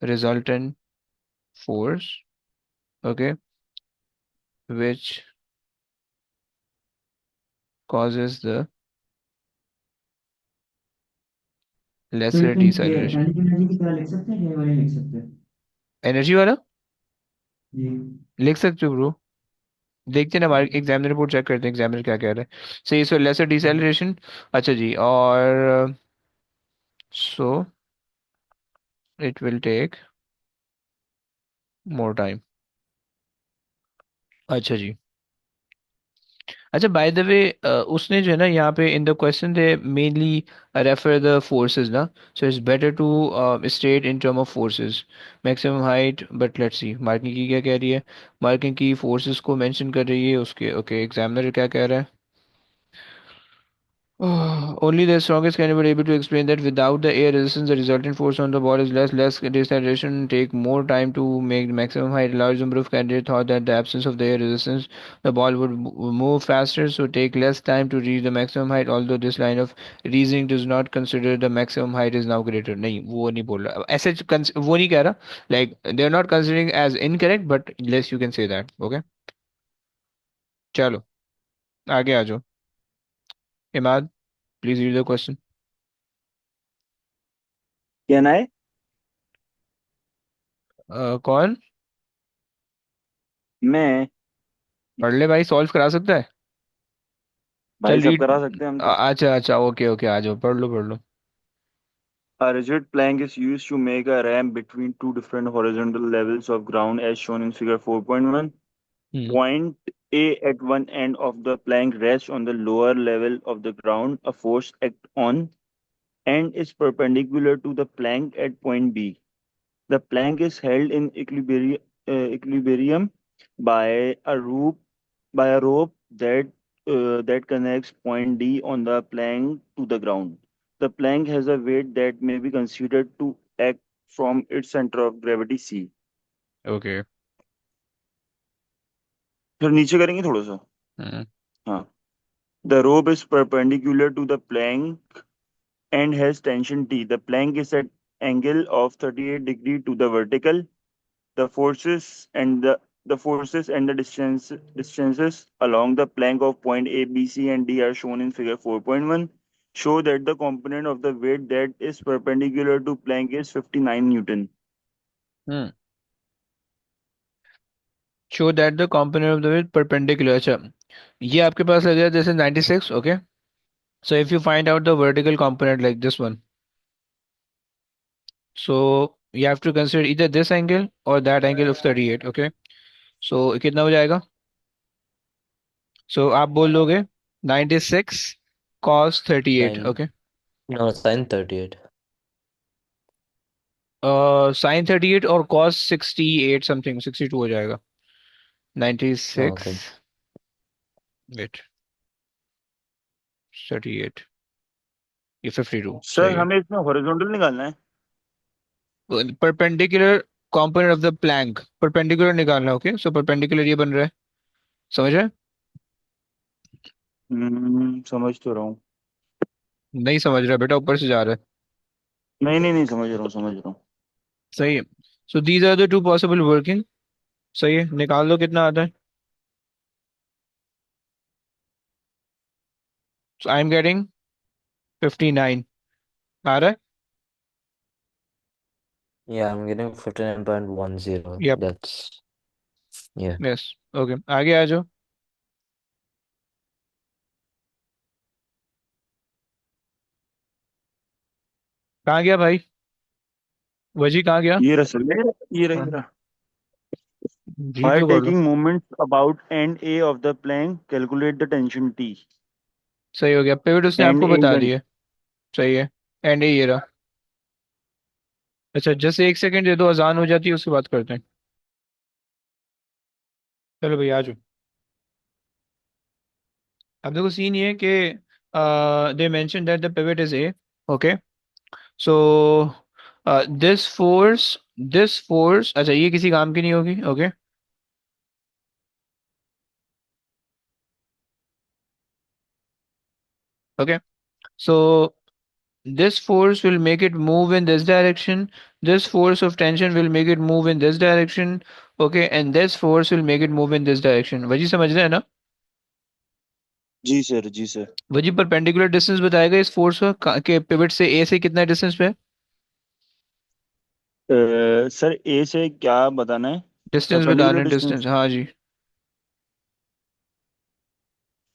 resultant force, okay, which causes the तो lesser इसको deceleration. Kinetic energy की तरह लिख सकते हैं कि ये वाले लिख सकते हैं? एनर्जी वाला जी। लिख सकते हो ब्रो। देखते हैं ना, हमारे एग्जामिनर रिपोर्ट चेक करते हैं एग्जामिनर क्या कह रहे हैं। सही, सो लेसर डिसेलरेशन। अच्छा जी, और so it will take more time. अच्छा जी। अच्छा, बाय द वे, उसने जो है ना यहाँ पे in the question they mainly refer the forces ना। So it's better to state in term of forces maximum height, but let's see marking की क्या कह रही है। मार्किंग की फोर्सेस को मेंशन कर रही है उसके, ओके, एग्जामिनर क्या कह रहा है। Only the strongest can be able to explain that without the air resistance, the resultant force on the ball is less. Less deceleration take more time to make the maximum height. Large number of candidates thought that the absence of the air resistance, the ball would move faster, so take less time to reach the maximum height. Although this line of reasoning does not consider the maximum height is now greater. नहीं, वो नहीं बोल रहा ऐसे, वो नहीं कह रहा। Like they are not considering as incorrect, but less you can say that. Okay, चलो आगे आ जाओ। Imad, please read the question. कहना है। कौन? मैं। पढ़ ले भाई, सॉल्व करा सकता है। भाई चल सब रीड। करा सकते हैं हम तो। अच्छा अच्छा, ओके ओके, आ जाओ, पढ़ लो पढ़ लो। A rigid plank is used to make a ramp between two different horizontal levels of ground as shown in figure 4.1. Hmm. Point A at one end of the plank rests on the lower level of the ground. A force act on and is perpendicular to the plank at point B. The plank is held in equilibrium by a rope that connects point D on the plank to the ground. The plank has a weight that may be considered to act from its center of gravity C. Okay. फिर नीचे करेंगे थोड़ा सा। हम्म। हाँ. The rope is perpendicular to the plank and has tension T. The plank is at angle of 38 degree to the vertical. The forces and the distances along the plank of point A, B, C, and D are shown in figure 4.1. Show that the component of the weight that is perpendicular to plank is 59 Newton. Hmm. Show that the component of the weight perpendicular. अच्छा, ये आपके पास लग जाए जैसे 96, okay? So if you find out the vertical component like this one, so you have to consider either this angle or that angle of 38, okay? So कितना हो जाएगा? So आप बोल दोगे 96 cos 38, Nine. okay? No, sin 38. Sin 38 और cos 68 something 62 हो जाएगा। 96, Okay. Wait, 38, ये 52 सर सही है। हमें इसमें हॉरिजॉन्टल निकालना है। Perpendicular component of the plank, perpendicular निकालना, ओके? सो परपेंडिकुलर ये बन रहा है, समझ रहे हैं? समझ तो रहा हूँ। नहीं समझ रहा बेटा, ऊपर से जा रहा है। नहीं नहीं नहीं, समझ रहा हूँ समझ रहा हूँ। सही है। So these are the two possible working. सही है, निकाल दो कितना आता है। सो आई एम गेटिंग 59 आ रहा है। Yeah, I'm getting 59.10. Yup. That's yeah. Yes. Okay, आगे आ जाओ। कहाँ गया भाई? वजी कहाँ गया? ये रहा सर, ये रहा ये हाँ, रहा। रीड By तो कर लो। taking moments about end A of the plank, calculate the tension T. सही हो गया, पिवट उसने End आपको A is बता an दिए। सही है। एंड ये रहा। अच्छा, जैसे एक सेकंड दे दो, अजान हो जाती है, उसके बाद करते हैं। चलो भाई आ जाओ। अब देखो सीन ये है कि they mention that the pivot is a. Okay. So this force अच्छा, ये किसी काम की नहीं होगी। Okay. Okay. So this force will make it move in this direction, this force of tension will make it move in this direction, okay, and this force will make it move in this direction। वजी समझ रहे हैं ना? जी sir जी sir. वजी perpendicular distance बताएगा इस force का के पिवट से ए से कितना डिस्टेंस पे है। सर ए से क्या बताना है? डिस्टेंस परपेंडिकुलर बताना है, डिस्टेंस, डिस्टेंस। हाँ जी।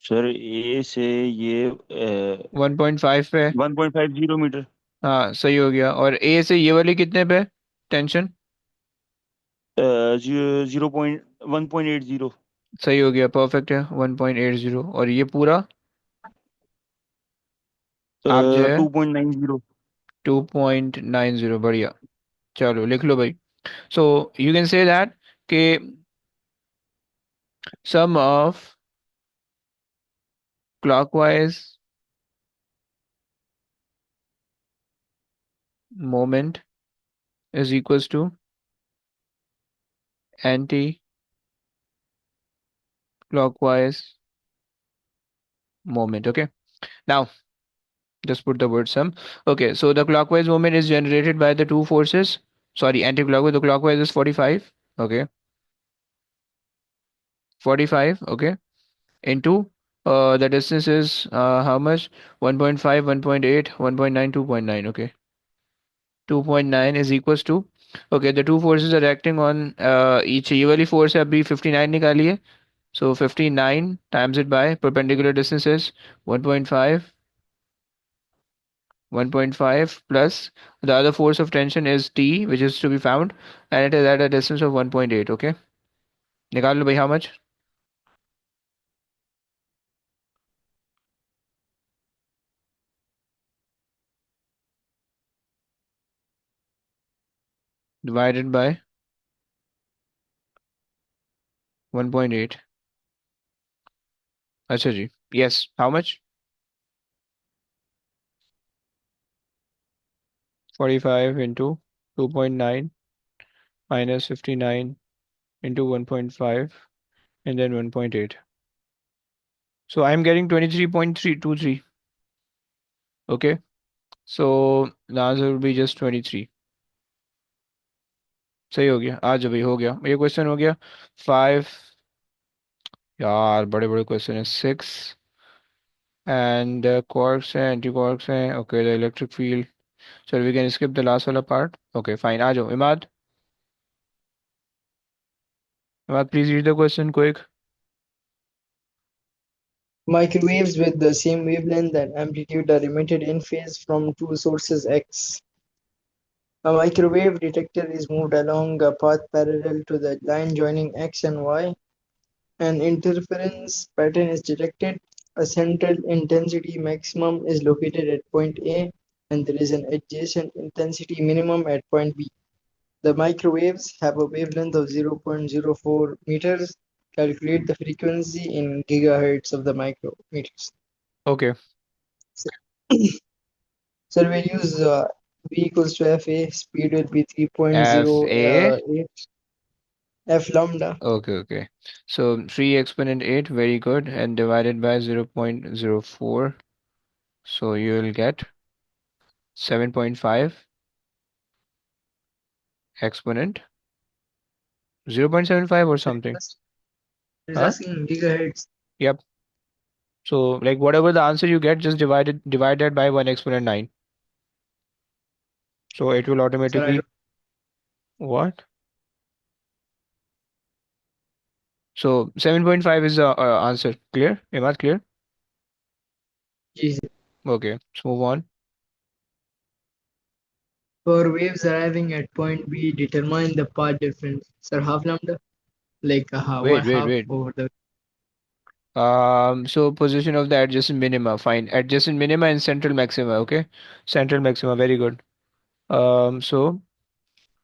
सर ए से ये 1.5 पे है। 1.50 मीटर। हाँ सही हो गया। और ए से ये वाली कितने पे टेंशन? 1.80। सही हो गया, परफेक्ट है, 1.80। और ये पूरा आप जो है 2.90। 2.90, बढ़िया। चलो लिख लो भाई। So you can say that कि sum of clockwise moment is equals to anti-clockwise moment. Okay. Now just put the word sum. Okay. So the clockwise moment is generated by the two forces. Sorry, anti-clockwise. The clockwise is 45. Okay. 45. Okay. Into the distance is how much? 1.5, 1.8, 1.9, 2.9. Okay. 2.9 is equals to, okay, the two forces are acting on each, ये वाली force है अभी 59 निकाली है। So 59 times it by perpendicular distance is 1.5, 1.5 plus the other force of tension is T, which is to be found, and it is at a distance of 1.8। Okay, निकाल लो भाई, how much? Divided by 1.8। अच्छा जी, yes, how much? 45 into 2.9 minus 59 into 1.5 and then 1.8. So I'm getting 23.323। Okay, so the answer will be just 23। सही हो गया, आज भाई हो गया, ये क्वेश्चन हो गया। 5। यार बड़े बड़े क्वेश्चन है। 6 एंड क्वार्क्स हैं, एंटी क्वार्क्स हैं। Okay, the electric field. चलो we can skip the last वाला पार्ट। ओके फाइन, आ जाओ Imad. Imad please read the question quick. Microwaves with the same wavelength and amplitude are emitted in phase from two sources X. A microwave detector is moved along a path parallel to the line joining X and Y. An interference pattern is detected. A central intensity maximum is located at point A, and there is an adjacent intensity minimum at point B. The microwaves have a wavelength of 0.04 meters. Calculate the frequency in gigahertz of the micrometers. Okay. So, so we'll use V equals to Fa, speed will be F A. 3.08 F lambda. Okay okay. So 3 exponent 8, very good, and divided by 0.04, so you will get 7.5। exponent 0.75 or something. He's Huh? asking gigahertz. Yep. So like whatever the answer you get, just divide that by 1 exponent 9. So it will Sir, I don't. automatically what? So 7.5 is the answer. Clear? Imad, clear? Geez. Okay, let's move on. For waves arriving at point B, determine the path difference. Sir, half lambda, like one Wait, wait, half wait. over the. So position of the adjacent minima. Fine. Adjacent minima and central maxima. Okay. Central maxima. Very good. So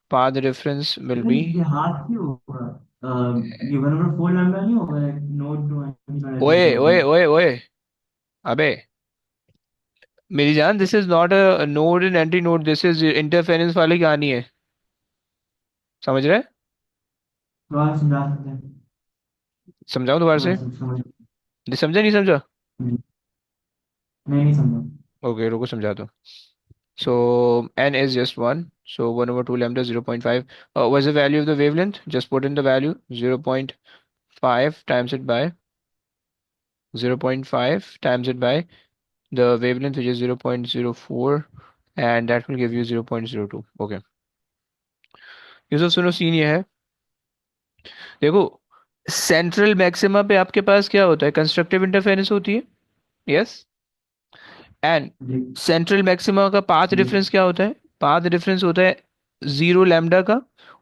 path difference will लेकिन be. ये हाथ क्यों होगा? ये 1/4 lambda नहीं होगा, node to anti ओए node ओए में? ओए ओए अबे मेरी जान, this is not a node and anti node, this is interference वाली कहानी है. समझ रहे? तो आप समझा सकते हैं? समझाऊं दोबारा हाँ से? समझ। समझा नहीं समझा? नहीं, नहीं समझा। ओके रुको समझा दो. So n is just 1. So 1 over 2 lambda 0.5. What's the value of the wavelength? Just put in the value 0.5 times it by 0.5 times it by the wavelength which is 0.04 and that will give you 0.02. Okay. Yusuf सुनो scene ये है. देखो central maxima पे आपके पास क्या होता है? Constructive interference होती है. यस. एंड जी। सेंट्रल मैक्सिमा का पाथ जी। डिफरेंस क्या होता है? पाथ डिफरेंस होता है 0 लैम्डा का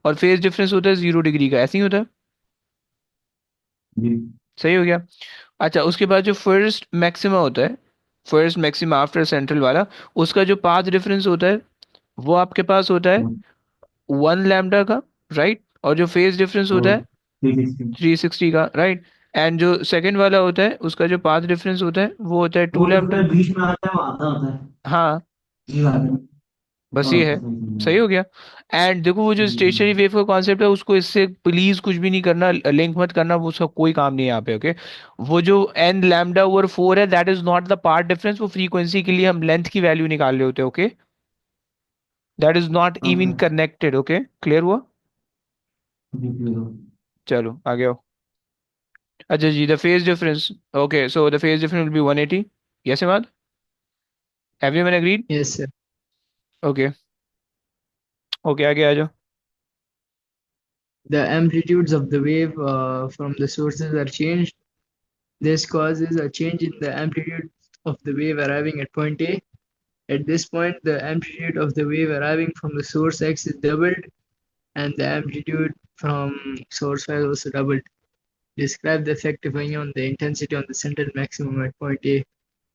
और फेज डिफरेंस होता है 0 डिग्री का. ऐसे ही होता है. जी। सही हो गया. अच्छा उसके बाद जो फर्स्ट मैक्सिमा होता है, फर्स्ट मैक्सिमा आफ्टर सेंट्रल वाला, उसका जो पाथ डिफरेंस होता है वो आपके पास होता है 1 लैम्डा का. राइट. और जो फेज डिफरेंस होता और है 360। 360 का. राइट. एंड जो सेकंड वाला होता है उसका जो पाथ डिफरेंस होता है वो होता है टू वो जो लैम्डा फिर बीच में आता है वो आधा होता है। हाँ. ये बात है। बस ये ओके है. सही समझा। सही हो गया. एंड देखो वो जो जी जी। स्टेशनरी वेव का कॉन्सेप्ट है उसको इससे प्लीज कुछ भी नहीं करना, लिंक मत करना, वो उसका कोई काम नहीं है यहाँ पे. ओके. वो जो एन लैम्डा ओवर 4 है that is not the path difference, वो फ्रीक्वेंसी के लिए हम लेंथ की वैल्यू निकाल रहे होते हैं. Okay. That is not okay. Even connected. Okay clear हुआ? जी क्लियर। चलो आगे आओ. अच्छा जी the phase difference. Okay so the phase difference will be 180. Yes Imad? Everyone agreed? Yes, sir. Okay. Okay आगे आ जाओ. The amplitudes of the wave from the sources are changed. This causes a change in the amplitude of the wave arriving at point A. At this point, the amplitude of the wave arriving from the source X is doubled, and the amplitude from source Y is also doubled. Describe the effect, if any, on the intensity on the central maximum at point A.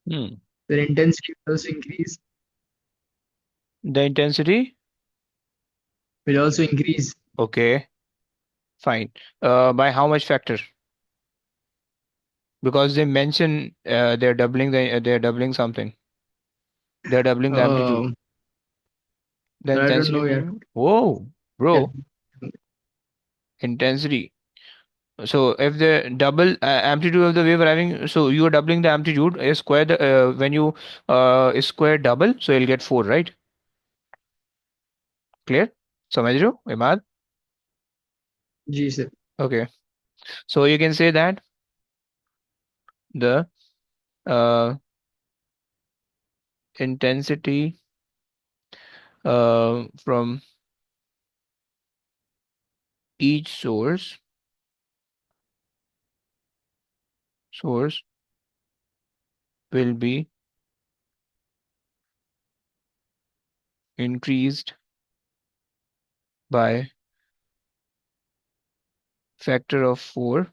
Hmm. The intensity will also increase. The intensity. Will also increase. Okay. Fine. By how much factor? Because they mention they're doubling something. They're doubling the amplitude. Um, The but I don't intensity know will yet. be. Whoa, Yeah. bro. Intensity. So if the double amplitude of the wave arriving, so you are doubling the amplitude. Square the when you square double, so you'll get 4, right? Clear? समझ रहे हो Imad? G, sir. Okay. So you can say that the uh, intensity from each source will be increased by factor of 4.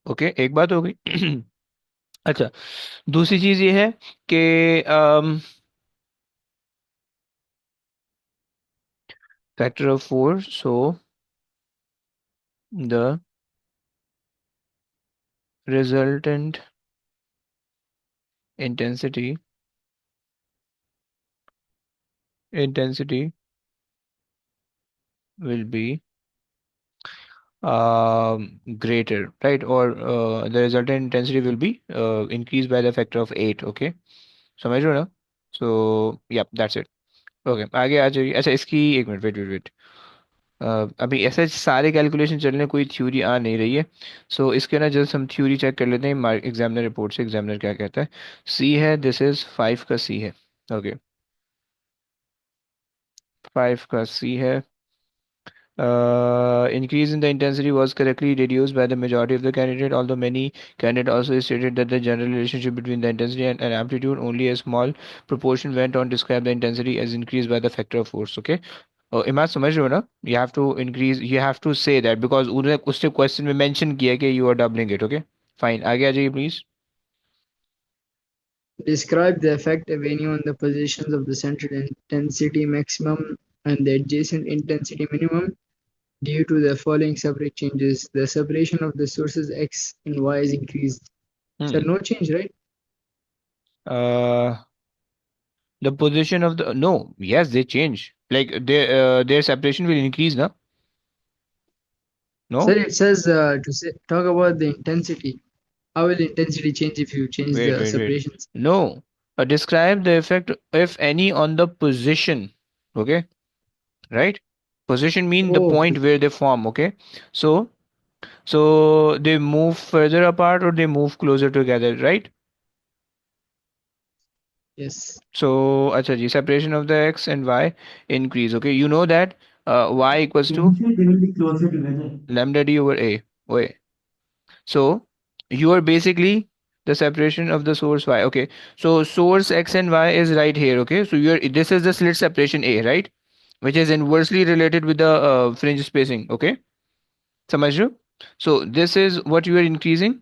Okay एक बात हो गई. अच्छा दूसरी चीज ये है कि factor of 4, so the resultant intensity will be greater, right? Or the resultant intensity will be increased by the factor of 8. Okay समझ रहे हो ना? So yeah, that's it. Okay आगे आ जाइए. अच्छा इसकी एक मिनट, वेट वेट वेट. अभी ऐसे सारे कैलकुलेशन चल रहे हैं, कोई थ्योरी आ नहीं रही है। सो इसके ना जस्ट हम थ्योरी चेक कर लेते हैं एग्जामिनर रिपोर्ट से, एग्जामिनर क्या कहता है। सी है, दिस इज 5 का सी है। ओके, 5 का सी है। Increase in the intensity was correctly reduced by the majority of the candidate, although many candidates also stated that the general relationship between the intensity and amplitude, only a small proportion went on to describe the intensity as increased by the factor of force. Okay. इमाज समझ रहे हो ना? You have to increase, you have to say that because उन्होंने उसने question में mention किया कि you are doubling it. Okay, fine, आगे आ जाइए please. Describe the effect, if any, on the positions of the central intensity maximum and the adjacent intensity minimum due to the following separate changes. The separation of the sources X and Y is increased. So Hmm. no change, right? Uh, the position of the, no, yes, they change. Like their separation will increase, na? Sir, No? it says to say, talk about the intensity. How will intensity change if you change Wait, the wait, wait. separations? No. Describe the effect, if any, on the position. Okay, right? Position mean the Oh, point where they form. Okay, so they move further apart or they move closer together, right? yes. So, acha ji, separation of the x and y increase. Okay, you know that y equals to Initially, they will be closer together. lambda d over a. Okay, so you are basically the separation of the source y. Okay, so source x and y is right here. Okay, so you're, this is the slit separation a, right? Which is inversely related with the fringe spacing. Okay, समझ रहे हो? So this is what you are increasing.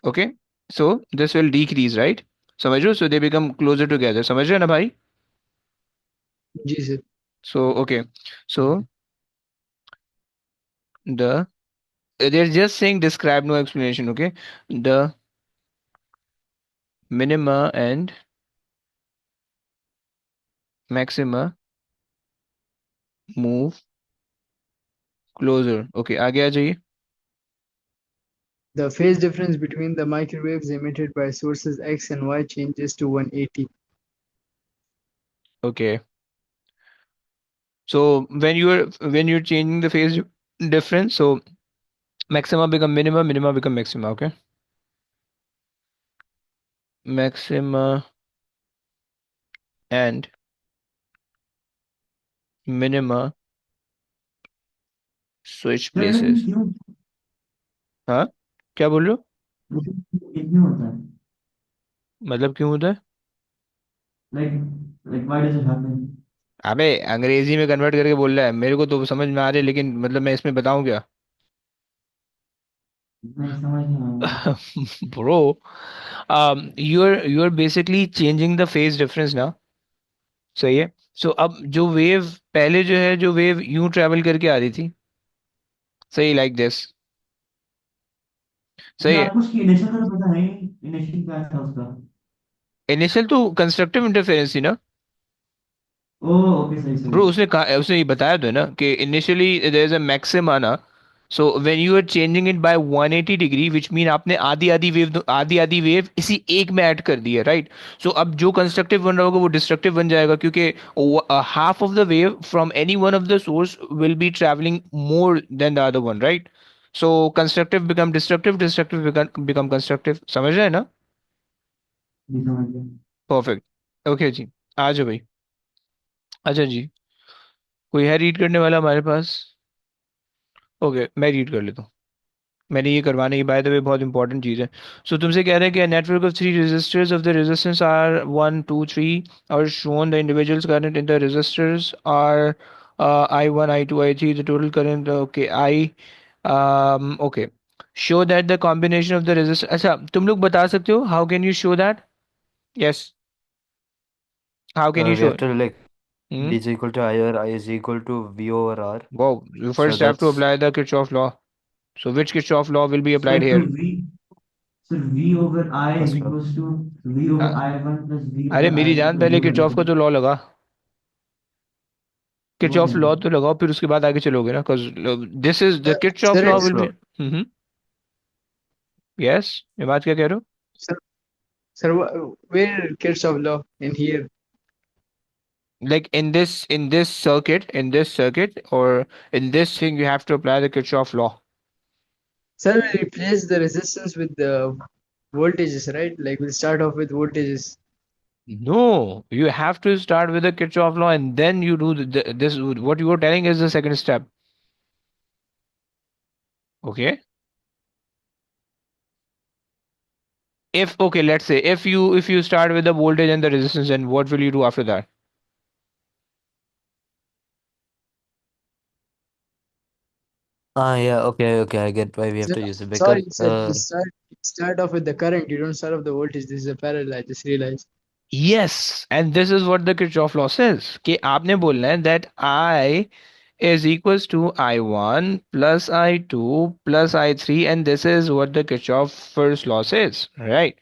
Okay, so this will decrease, right? समझ रहे हो? So they become closer together. समझ रहे हो ना भाई? जी sir. So okay, so the they're just saying describe, no explanation. Okay, the minima and maxima move closer. Okay, आगे आ जाइए. The phase difference between the microwaves emitted by sources X and Y changes to 180. Okay, so when you're changing the phase difference, so maxima become minima, minima become maxima. Okay, maxima and minima switch sir लेकिन places. क्यों हाँ, क्या बोल रहे हो? ये क्यों होता है? मतलब क्यों होता है? Like like why does it happen? अबे अंग्रेजी में कन्वर्ट करके बोल रहा है, मेरे को तो समझ में आ रही है, लेकिन मतलब मैं इसमें बताऊं क्या? नहीं समझ नहीं आया. Bro, you're basically changing the phase difference ना. सही है. So अब जो वेव पहले जो है, जो वेव यूं ट्रेवल करके आ रही थी, सही, लाइक दिस, नहीं सही है. आपको उसकी इनिशियल का तो पता है ही. इनिशियल क्या था उसका? इनिशियल तो कंस्ट्रक्टिव इंटरफेरेंस थी ना. ओह ओके सही सही. ब्रो उसने कहा, उसने ये बताया तो है ना कि initially there is a maxima ना. So when you are changing it by 180 degree, which mean आपने आधी आधी वेव, आधी आधी वेव इसी एक में ऐड कर दी है, राइट? सो अब जो कंस्ट्रक्टिव बन रहा होगा वो डिस्ट्रक्टिव बन जाएगा, क्योंकि half of the wave from any one of the source will be travelling more than the other one, right? So constructive become destructive, destructive become constructive. समझ रहे हैं ना? जी समझ गया. परफेक्ट. ओके जी, आ जाओ भाई. अच्छा जी, कोई है रीड करने वाला हमारे पास? ओके, मैं रीड कर लेता हूँ. मैंने ये करवाने की, बाय द वे, बहुत इंपॉर्टेंट चीज़ है. सो तुमसे कह रहे हैं कि network of three resistors of the resistance are 1 2 3 और shown the individuals current in the resistors are I1 I2 I3, the total current. Okay, I, okay, show that the combination of the resistor. अच्छा, तुम लोग बता सकते हो how can you show that? Yes, how can you We show? have to like hmm. D is equal to I or I is equal to V over R. Wow, you So first have to that's apply the Kirchhoff law. So which Kirchhoff law will be applied sir तो here? V over I is first law. equals to V over I1 plus V अरे over मेरी I2 जान, plus पहले V over Kirchhoff का I2. तो law लगा. वो Kirchhoff क्या है? लॉ तो लगाओ, फिर उसके बाद आगे चलोगे ना, because this is the Kirchhoff Sir, law first will be. law. Hmm. Yes, ये बात क्या कह रहे हो? sir, sir, where Kirchhoff law in here? Like in this circuit, or in this thing, you have to apply the Kirchhoff law. Sir, we replace the resistance with the voltages, right? Like we'll start off with voltages. No, you have to start with the Kirchhoff law, and then you do this. What you are telling is the second step. Okay. If okay, let's say if you start with the voltage and the resistance, then what will you do after that? Yeah, okay, I get why we have Sir, to use it sorry, because sir. You start off with the current. You don't start off the voltage. This is a parallel. I just realized. Yes, and this is what the Kirchhoff law says. कि आपने बोलना है that I is equals to I1 plus I2 plus I3, and this is what the Kirchhoff first law says, right?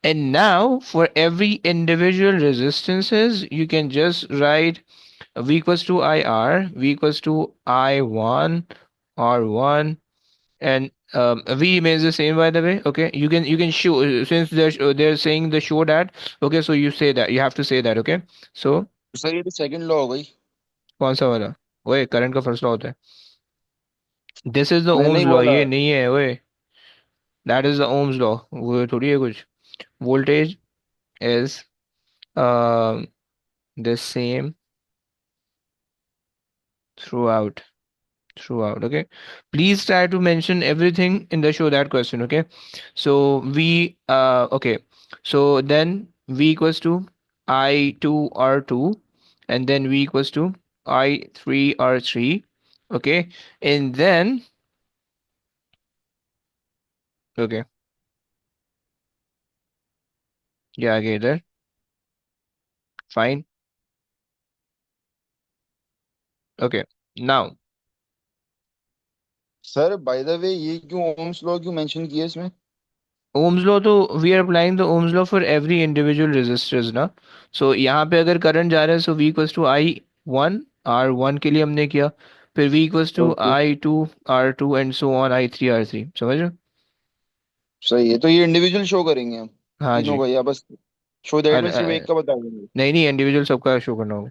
And now for every individual resistances, you can just write V equals to IR, V equals to I1, R1, and V remains the same, by the way. Okay, you can show, since they're saying the show that. Okay, so you say that, you have to say that. Okay, so sir ये तो second law हो गई। कौन सा वाला? ओए, current का first law होता है। दिस इज द मैंने ओम्स ही लॉ, बोला। ये नहीं है ओए। That is the Ohm's law, वो थोड़ी है कुछ। Voltage is the same throughout throughout. Okay, please try to mention everything in the show that question. Okay, so okay, so then V equals to I2 R2, and then V equals to I3 R3. Okay, and then okay, yeah, okay, there, fine. Okay, now sir bye the वे ये क्यों Ohm's law क्यों mention किया इसमें? Ohm's law, तो we are applying the Ohm's law for every individual resistors ना. So यहाँ पे अगर करंट जा रहा है, so V equals to I1 R1 के लिए हमने किया, फिर V equals to okay I2 R2 and so on I3 R3, समझ रहे हो? सही है, तो ये इंडिविजुअल शो करेंगे हम हाँ तीनों जी। का, या बस शो दैट में सिर्फ अरे, एक का बता देंगे? नहीं नहीं, इंडिविजुअल सबका शो करना होगा।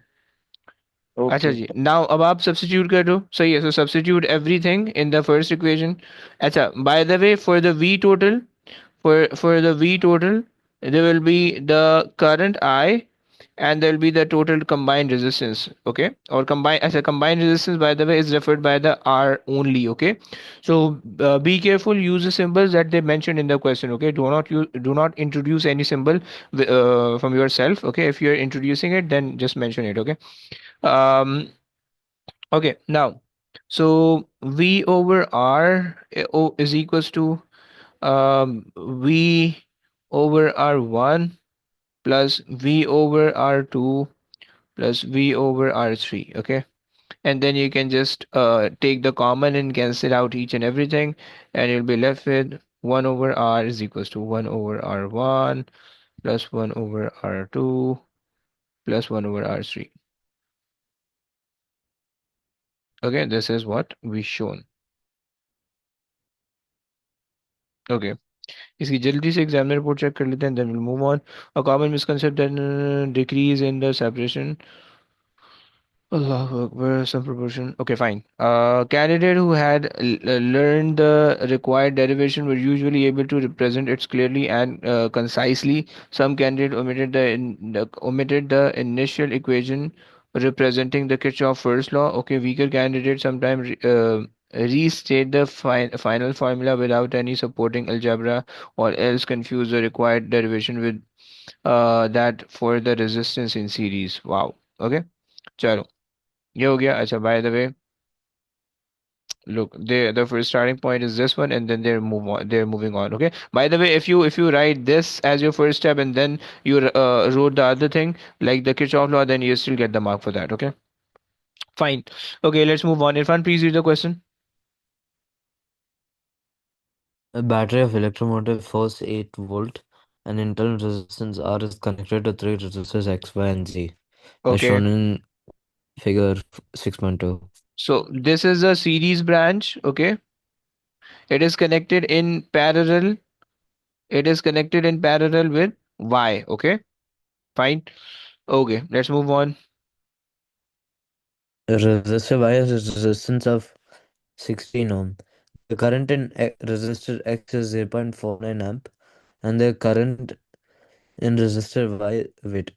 अच्छा ओके जी, नाउ अब आप सब्स्टिट्यूट कर दो, सही है, so substitute everything in the first equation. अच्छा, by the way, for the V total, for the V total, there will be the current I, and there will be the total combined resistance. Okay, or combined, as a combined resistance, by the way, is referred by the R only. Okay, so be careful, use the symbols that they mentioned in the question. Okay, do not introduce any symbol from yourself. Okay, if you're introducing it, then just mention it. Okay. Okay, now, so V over R is equals to V over R1 plus V over R2 plus V over R3. Okay, and then you can just take the common and cancel out each and everything, and you'll be left with 1 over R is equals to 1 over R1 plus 1 over R2 plus 1 over R3. Okay, this is what we shown. Okay, इसकी जल्दी से examiner report check कर लेते हैं, then will move on. A common misconception that decrease in the separation, Allahu Akbar, some proportion. Okay, fine. Candidate who had learned the required derivation were usually able to represent it clearly and concisely. Some candidate omitted the initial equation representing the Kirchhoff first law. Okay, weaker candidate sometimes restate the final formula without any supporting algebra, or else confuse the required derivation with that for the resistance in series. Wow. Okay. चलो, ये हो गया। अच्छा, by the way, look, the first starting point is this one, and then they're moving on. Okay, by the way, if you write this as your first step, and then you wrote the other thing like the Kirchhoff law, then you still get the mark for that. Okay, fine. Okay, let's move on. Irfan, please read the question. a battery of electromotive force 8 volt and internal resistance R is connected to three resistors X, Y, and Z, as Okay, shown in figure 6.2. so this is a series branch. Okay, it is connected in parallel. It is connected in parallel with Y. Okay, fine. Okay, let's move on. A resistor Y has a resistance of 16 ohm. The current in resistor X is 0.49 amp, and the current in resistor Y, wait,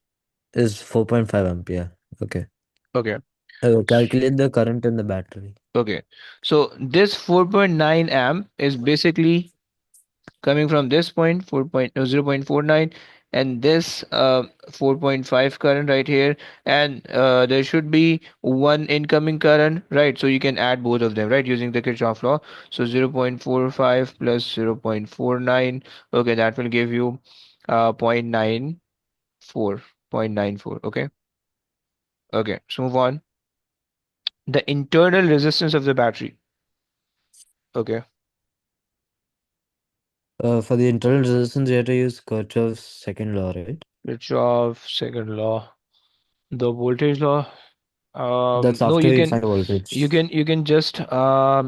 is 4.5 amp. Yeah. Okay. Okay. Calculate the current in the battery. Okay. So this 4.9 amp is basically coming from this point 0.49, and this 4.5 current right here, and there should be one incoming current, right? So you can add both of them, right, using the Kirchhoff law. So 0.45 plus 0.49, okay, that will give you 0.94, 0.94. Okay. Okay, so move on. The internal resistance of the battery. Okay. For the internal resistance, we have to use Kirchhoff's second law, right? Kirchhoff second law, the voltage law. That's No, after you we can, find voltage. you can just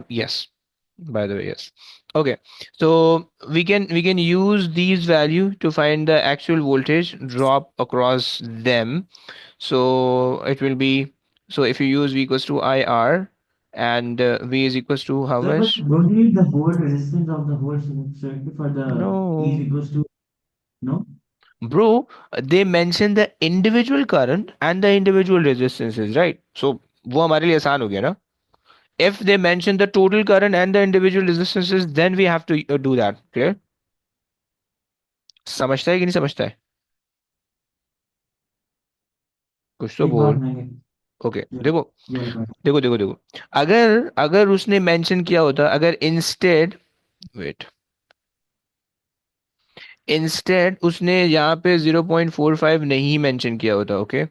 yes. By the way, yes. Okay, so we can use these value to find the actual voltage drop across them. So it will be, so if you use V equals to IR, and V is equals to how Sir, but much? don't you need the whole resistance of the whole circuit for the E is No, equals to, no? bro, they mention the individual current and the individual resistances, right? So वो हमारे लिए आसान हो गया ना. If they mention the total current and the individual resistances, then we have to do that. Clear? समझता है कि नहीं समझता है? कुछ तो एक बात बोल. नहीं ओके, है। देखो You are correct. देखो देखो देखो. अगर अगर उसने मेंशन किया होता, अगर इंस्टेड, वेट, इंस्टेड उसने यहाँ पे 0.45 नहीं मेंशन किया होता, ओके,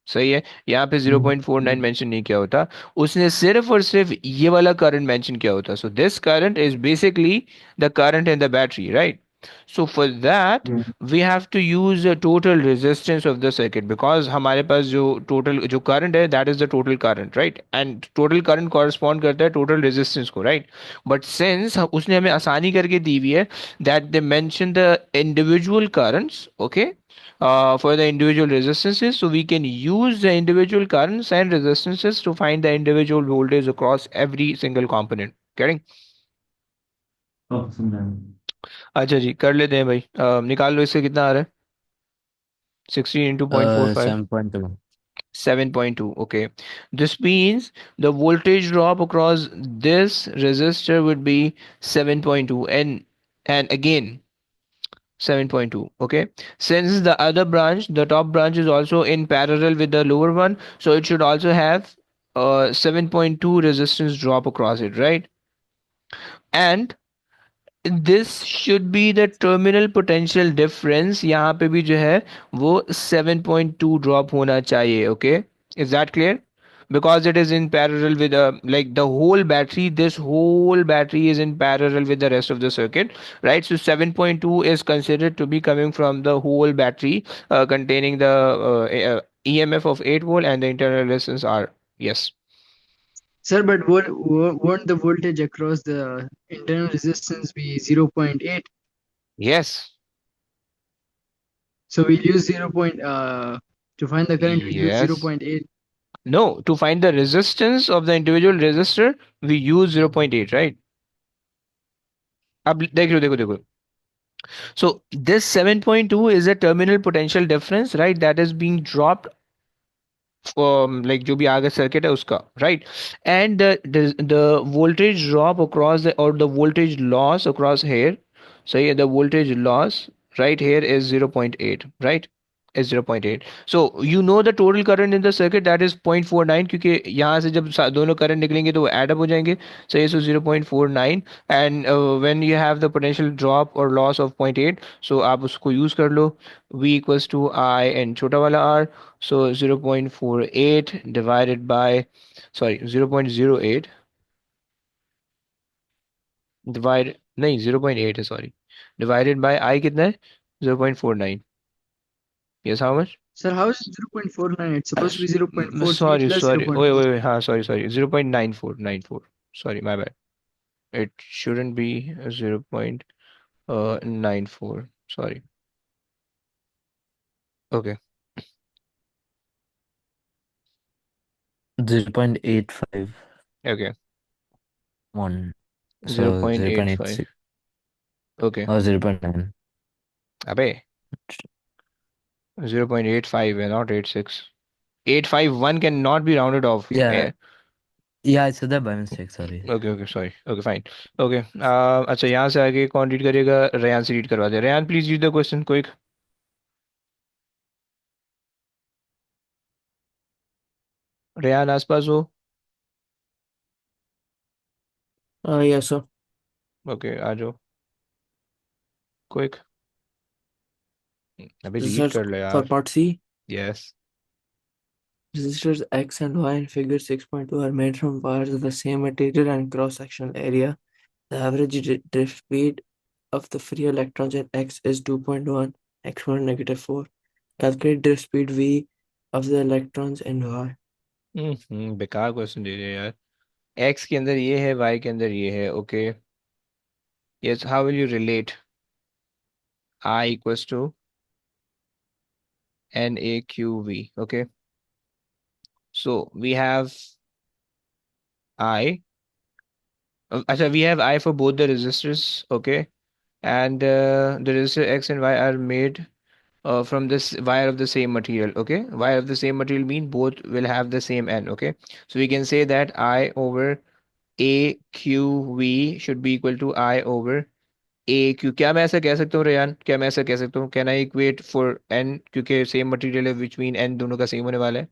सही है, यहाँ पे Hmm. 0.49 मेंशन नहीं किया होता, उसने सिर्फ और सिर्फ ये वाला करंट मेंशन किया होता. So this current is basically the current in the battery, right? So for that Yeah. We have to use the total resistance of the circuit, because हमारे पास जो टोटल जो करंट है that is the total current, right? And total current correspond करता है total resistance को, right? But since उसने हमें आसानी करके दी हुई है that they mention the individual currents, okay, for the individual resistances, so we can use the individual currents and resistances to find the individual voltage across every single component. Getting? Oh, sometimes. अच्छा जी, कर लेते हैं भाई. निकाल लो इससे कितना आ रहा है. 16 into 0.45. 7.2. 7.2. Okay, this means the voltage drop across this resistor would be 7.2, and again 7.2. Okay, since the other branch, the top branch, is also in parallel with the lower one, so it should also have 7.2 resistance drop across it, right? And this should be the terminal potential difference. यहाँ पे भी जो है वो 7.2 drop होना चाहिए. Okay, is that clear? Because it is in parallel with like the whole battery, this whole battery is in parallel with the rest of the circuit, right? So 7.2 is considered to be coming from the whole battery, containing the EMF of 8 volt and the internal resistance R. Yes. Sir, but won't the voltage across the internal resistance be 0.8? Yes. So we'll use to find the current, we'll use Yes. 0.8. No, to find the resistance of the individual resistor, we use 0.8, right? अब देख लो देखो देखो. So this 7.2 is a terminal potential difference, right? That is being dropped like जो भी आगे circuit है उसका, right? And the voltage drop across the, or the voltage loss across here, so yeah, the voltage loss right here is 0.8, right? Is 0.8. So you know the total current in the circuit, that is 0.49, क्योंकि यहाँ से जब दोनों current निकलेंगे तो वो add up हो जाएंगे. So ये so 0.49, and when you have the potential drop or loss of 0.8, so आप उसको use कर लो. V equals to I and छोटा वाला R. So 0.48 divided by, sorry, 0.08 divide, नहीं 0.8 है, sorry, divided by I कितना है? 0.49. Yes, how much? Sir, how is it 0.49? It's supposed to be 0.43 Sorry, plus sorry. Wait, 0.4. wait, wait. हाँ, sorry, sorry. 0.9494. Sorry, my bad. It shouldn't be 0.94. Sorry. Okay. 0.85. Okay, 1. So 0.85. 0.86 Okay. or 0.9. अबे 0.85 है, not 86. 851 cannot be rounded off. Yeah, Eh, yeah, I said that by mistake. Sorry. Okay okay sorry, okay fine. Okay, अच्छा यहाँ से आगे कौन read करेगा? Ryan से read करवा दे। Rayan please read the question quick. Rayan आसपास हो? Yes, sir. ओके आ जाओ क्विक। अभी रीड Results कर लो for यार। part C. Yes. Resistors X and Y in figure 6.2 are made from wires of the same material and cross-sectional area. The average drift speed of the free electrons in X is 2.1 exponent negative 4. Calculate drift speed V of the electrons in Y. बेकार question दे रहे यार। X के अंदर ये है, Y के अंदर ये है। Okay, yes, how will you relate? I equals to N A Q V. Okay, so we have I, अच्छा we have I for both the resistors. Okay, and the resistor X and Y are made from this wire of the same material. Okay, wire of the same material mean both will have the same n. Okay, so we can say that I over a q v should be equal to I over a q। क्या मैं ऐसा कह सकता हूँ Ryan? क्या मैं ऐसा कह सकता हूँ? Can I equate for n, क्योंकि सेम मटेरियल है, विच मीन n दोनों का सेम होने वाला है।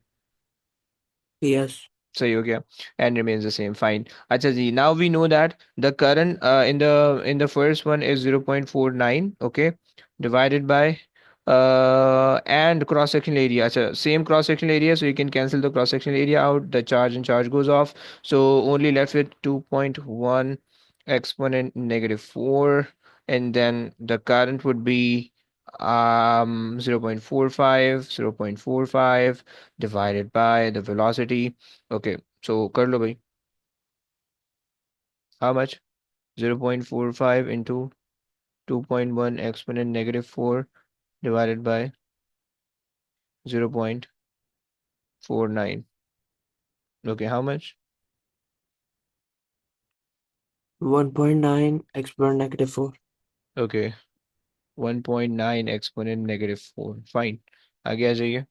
Yes. सही हो गया, and remains the same, fine। अच्छा जी, now we know that the current in the first one is 0.49, okay, divided by and cross sectional area, अच्छा same cross sectional area, so you can cancel the cross sectional area out, the charge and charge goes off, so only left with 2.1 exponent negative 4, and then the current would be 0.45, 0.45 divided by the velocity। Okay, so कर लो भाई। How much? 0.45 into 2.1 exponent negative 4 divided by 0.49. Okay, how much? 1.9 exponent negative 4. Okay, 1.9 exponent negative 4, fine। आगे आ जाइए।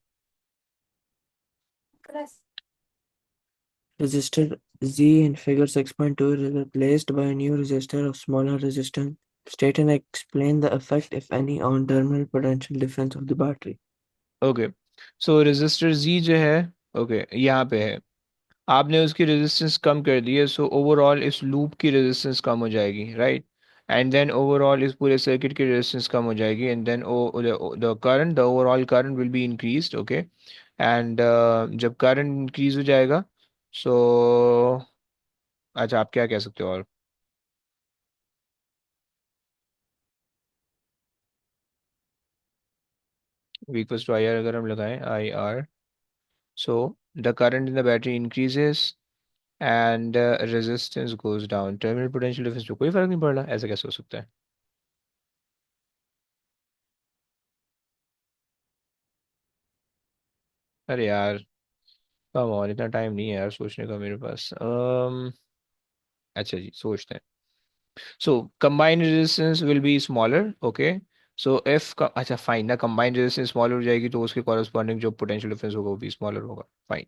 Resistor Z in figure 6.2 is replaced by a new resistor of smaller resistance. State and explain the effect, if any, on terminal potential difference of the battery. Okay, so resistor जी जो है, okay यहाँ पे है, आपने उसकी resistance कम कर दी है, सो ओवरऑल इस लूप की रेजिस्टेंस कम हो जाएगी, राइट? एंड देन ओवरऑल इस पूरे सर्किट की रेजिस्टेंस कम हो जाएगी, and then the current, the overall current will be increased. Okay, and जब करंट इंक्रीज हो जाएगा, सो अच्छा आप क्या कह सकते हो? और V equals to I R अगर हम लगाएं, I R, so the current in the battery increases and resistance goes down, terminal potential difference पे कोई फर्क नहीं पड़ रहा, ऐसा कैसे हो सकता है? अरे यार, कम ऑन, इतना टाइम नहीं है यार सोचने का मेरे पास। अच्छा जी, सोचते हैं। So combined resistance will be smaller. Okay, so if अच्छा फाइन ना, कंबाइंड रेजिस्टेंस स्मॉलर हो जाएगी तो उसके कॉरेस्पॉन्डिंग जो पोटेंशियल डिफरेंस होगा वो भी स्मॉलर होगा, फाइन।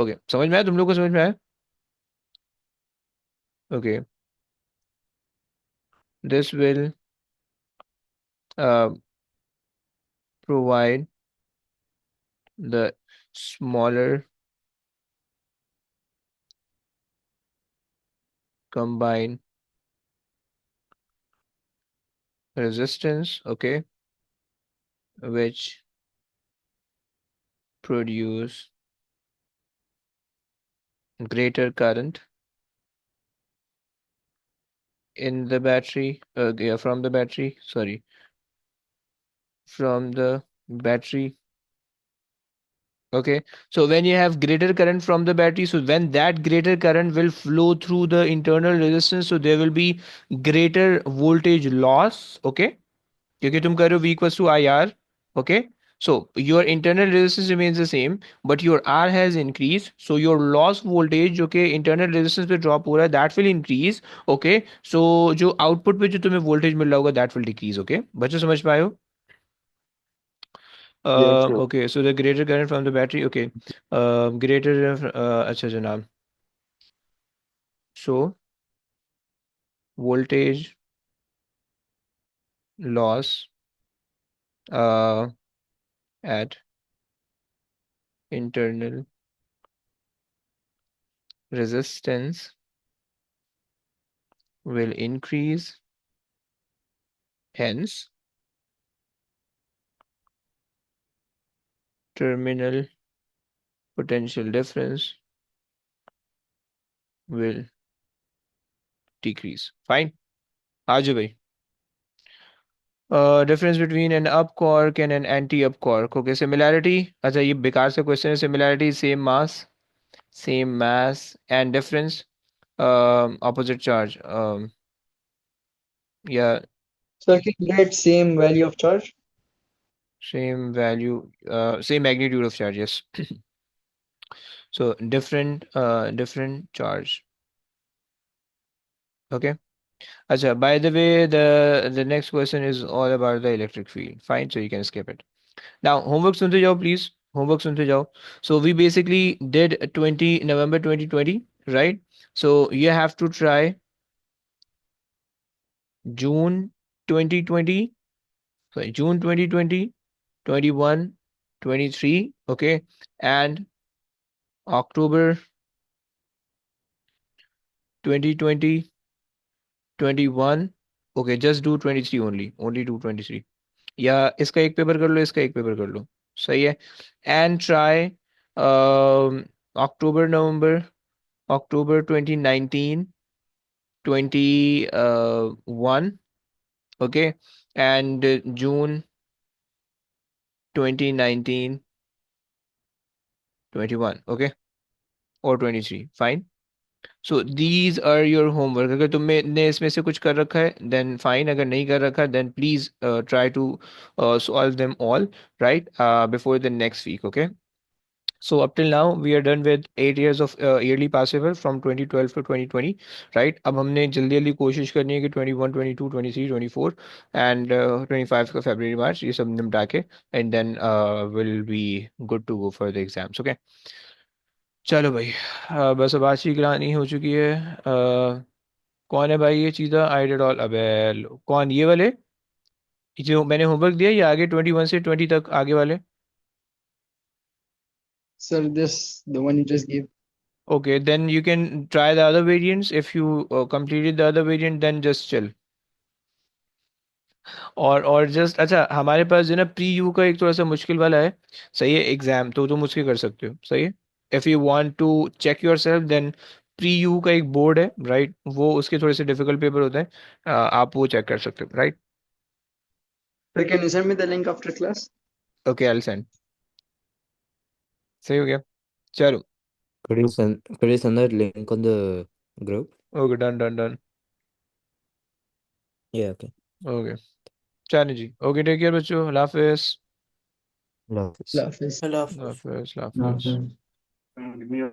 ओके, समझ में आया तुम लोग को? समझ में आया? Okay, this will provide the smaller combined resistance, okay, which produce greater current in the battery, yeah, from the battery, sorry, from the battery. Okay, so when you have greater current from the battery, so when that greater current will flow through the internal resistance, so there will be greater voltage loss। Okay, क्योंकि तुम कह रहे हो V equals to IR। Okay, So your internal resistance remains the same, but your R has increased. So your loss voltage जो कि internal resistance पे drop हो रहा है, that will increase. Okay. So जो output पे जो तुम्हें voltage मिल रहा होगा, that will decrease. Okay. बच्चों समझ पाए हो? Yes, sure. Okay. So the greater current from the battery. Okay. Greater अच्छा जनाब. So voltage loss uh, at internal resistance will increase. Hence, terminal potential difference will decrease. Fine. आजो भाई. Difference between an up quark and an anti-up quark. Okay, similarity. अच्छा ये बेकार से question है. Similarity, same mass, and difference, opposite charge. Yeah, Circuit get same value of charge. same value, same magnitude of charge. Yes. So different charge. Okay. Acha, by the way, the next question is all about the electric field. Fine, so you can skip it. Now, homework सुनते जाओ please. Homework सुनते जाओ. So we basically did 20 November 2020, right? So you have to try June 2020, sorry, June 2020, 21, 23, okay, and October 2020, 21. Okay, just do 23 only do 23. या इसका एक paper कर लो, इसका एक पेपर कर लो. सही है. And try October November, October 2019, 21, okay, and June 2019, 21, okay, or 23. Fine. So these are your homework. अगर तुमने इसमें से कुछ कर रखा है then fine. अगर नहीं कर रखा then please try to solve them all, right, before the next week. Okay. So up till now we are done with 8 years of yearly pass paper from 2012 to 2020, right? अब हमने जल्दी जल्दी कोशिश करनी है कि 21, 22, 23, 24 and 25 का February March ये सब निपटा के and then will be good to go for the exams. Okay. चलो भाई. बस अब आज की कहानी हो चुकी है. कौन है भाई ये चीज़ा आई डिड ऑल. अबे कौन ये वाले जो मैंने होमवर्क दिया ये आगे 21 से 20 तक आगे वाले. Sir, this the one you just gave. Okay, then you can try the other variants. If you completed the other variant, then just chill. और जस्ट अच्छा हमारे पास जो है ना प्री यू का एक थोड़ा सा मुश्किल वाला है. सही है. एग्जाम तो तुम उसके कर सकते हो. सही है. If you want to check your self then pre U का एक बोर्ड है, राइट, वो उसके थोड़े से डिफिकल्ट पेपर होते हैं. आप वो चेक कर सकते हो, right. Sir, can you send me the link after class? Okay I send. सही हो गया. चलो. Could you send that link on the group? Okay done done done. Yeah, okay. Okay. चलो जी. ओके टेक केयर बच्चों. अल्लाह हाफिज़. Love this. Lafis. Allah Allah Hafiz. हाफिज़. अल्लाह हाफिज़. After Give me your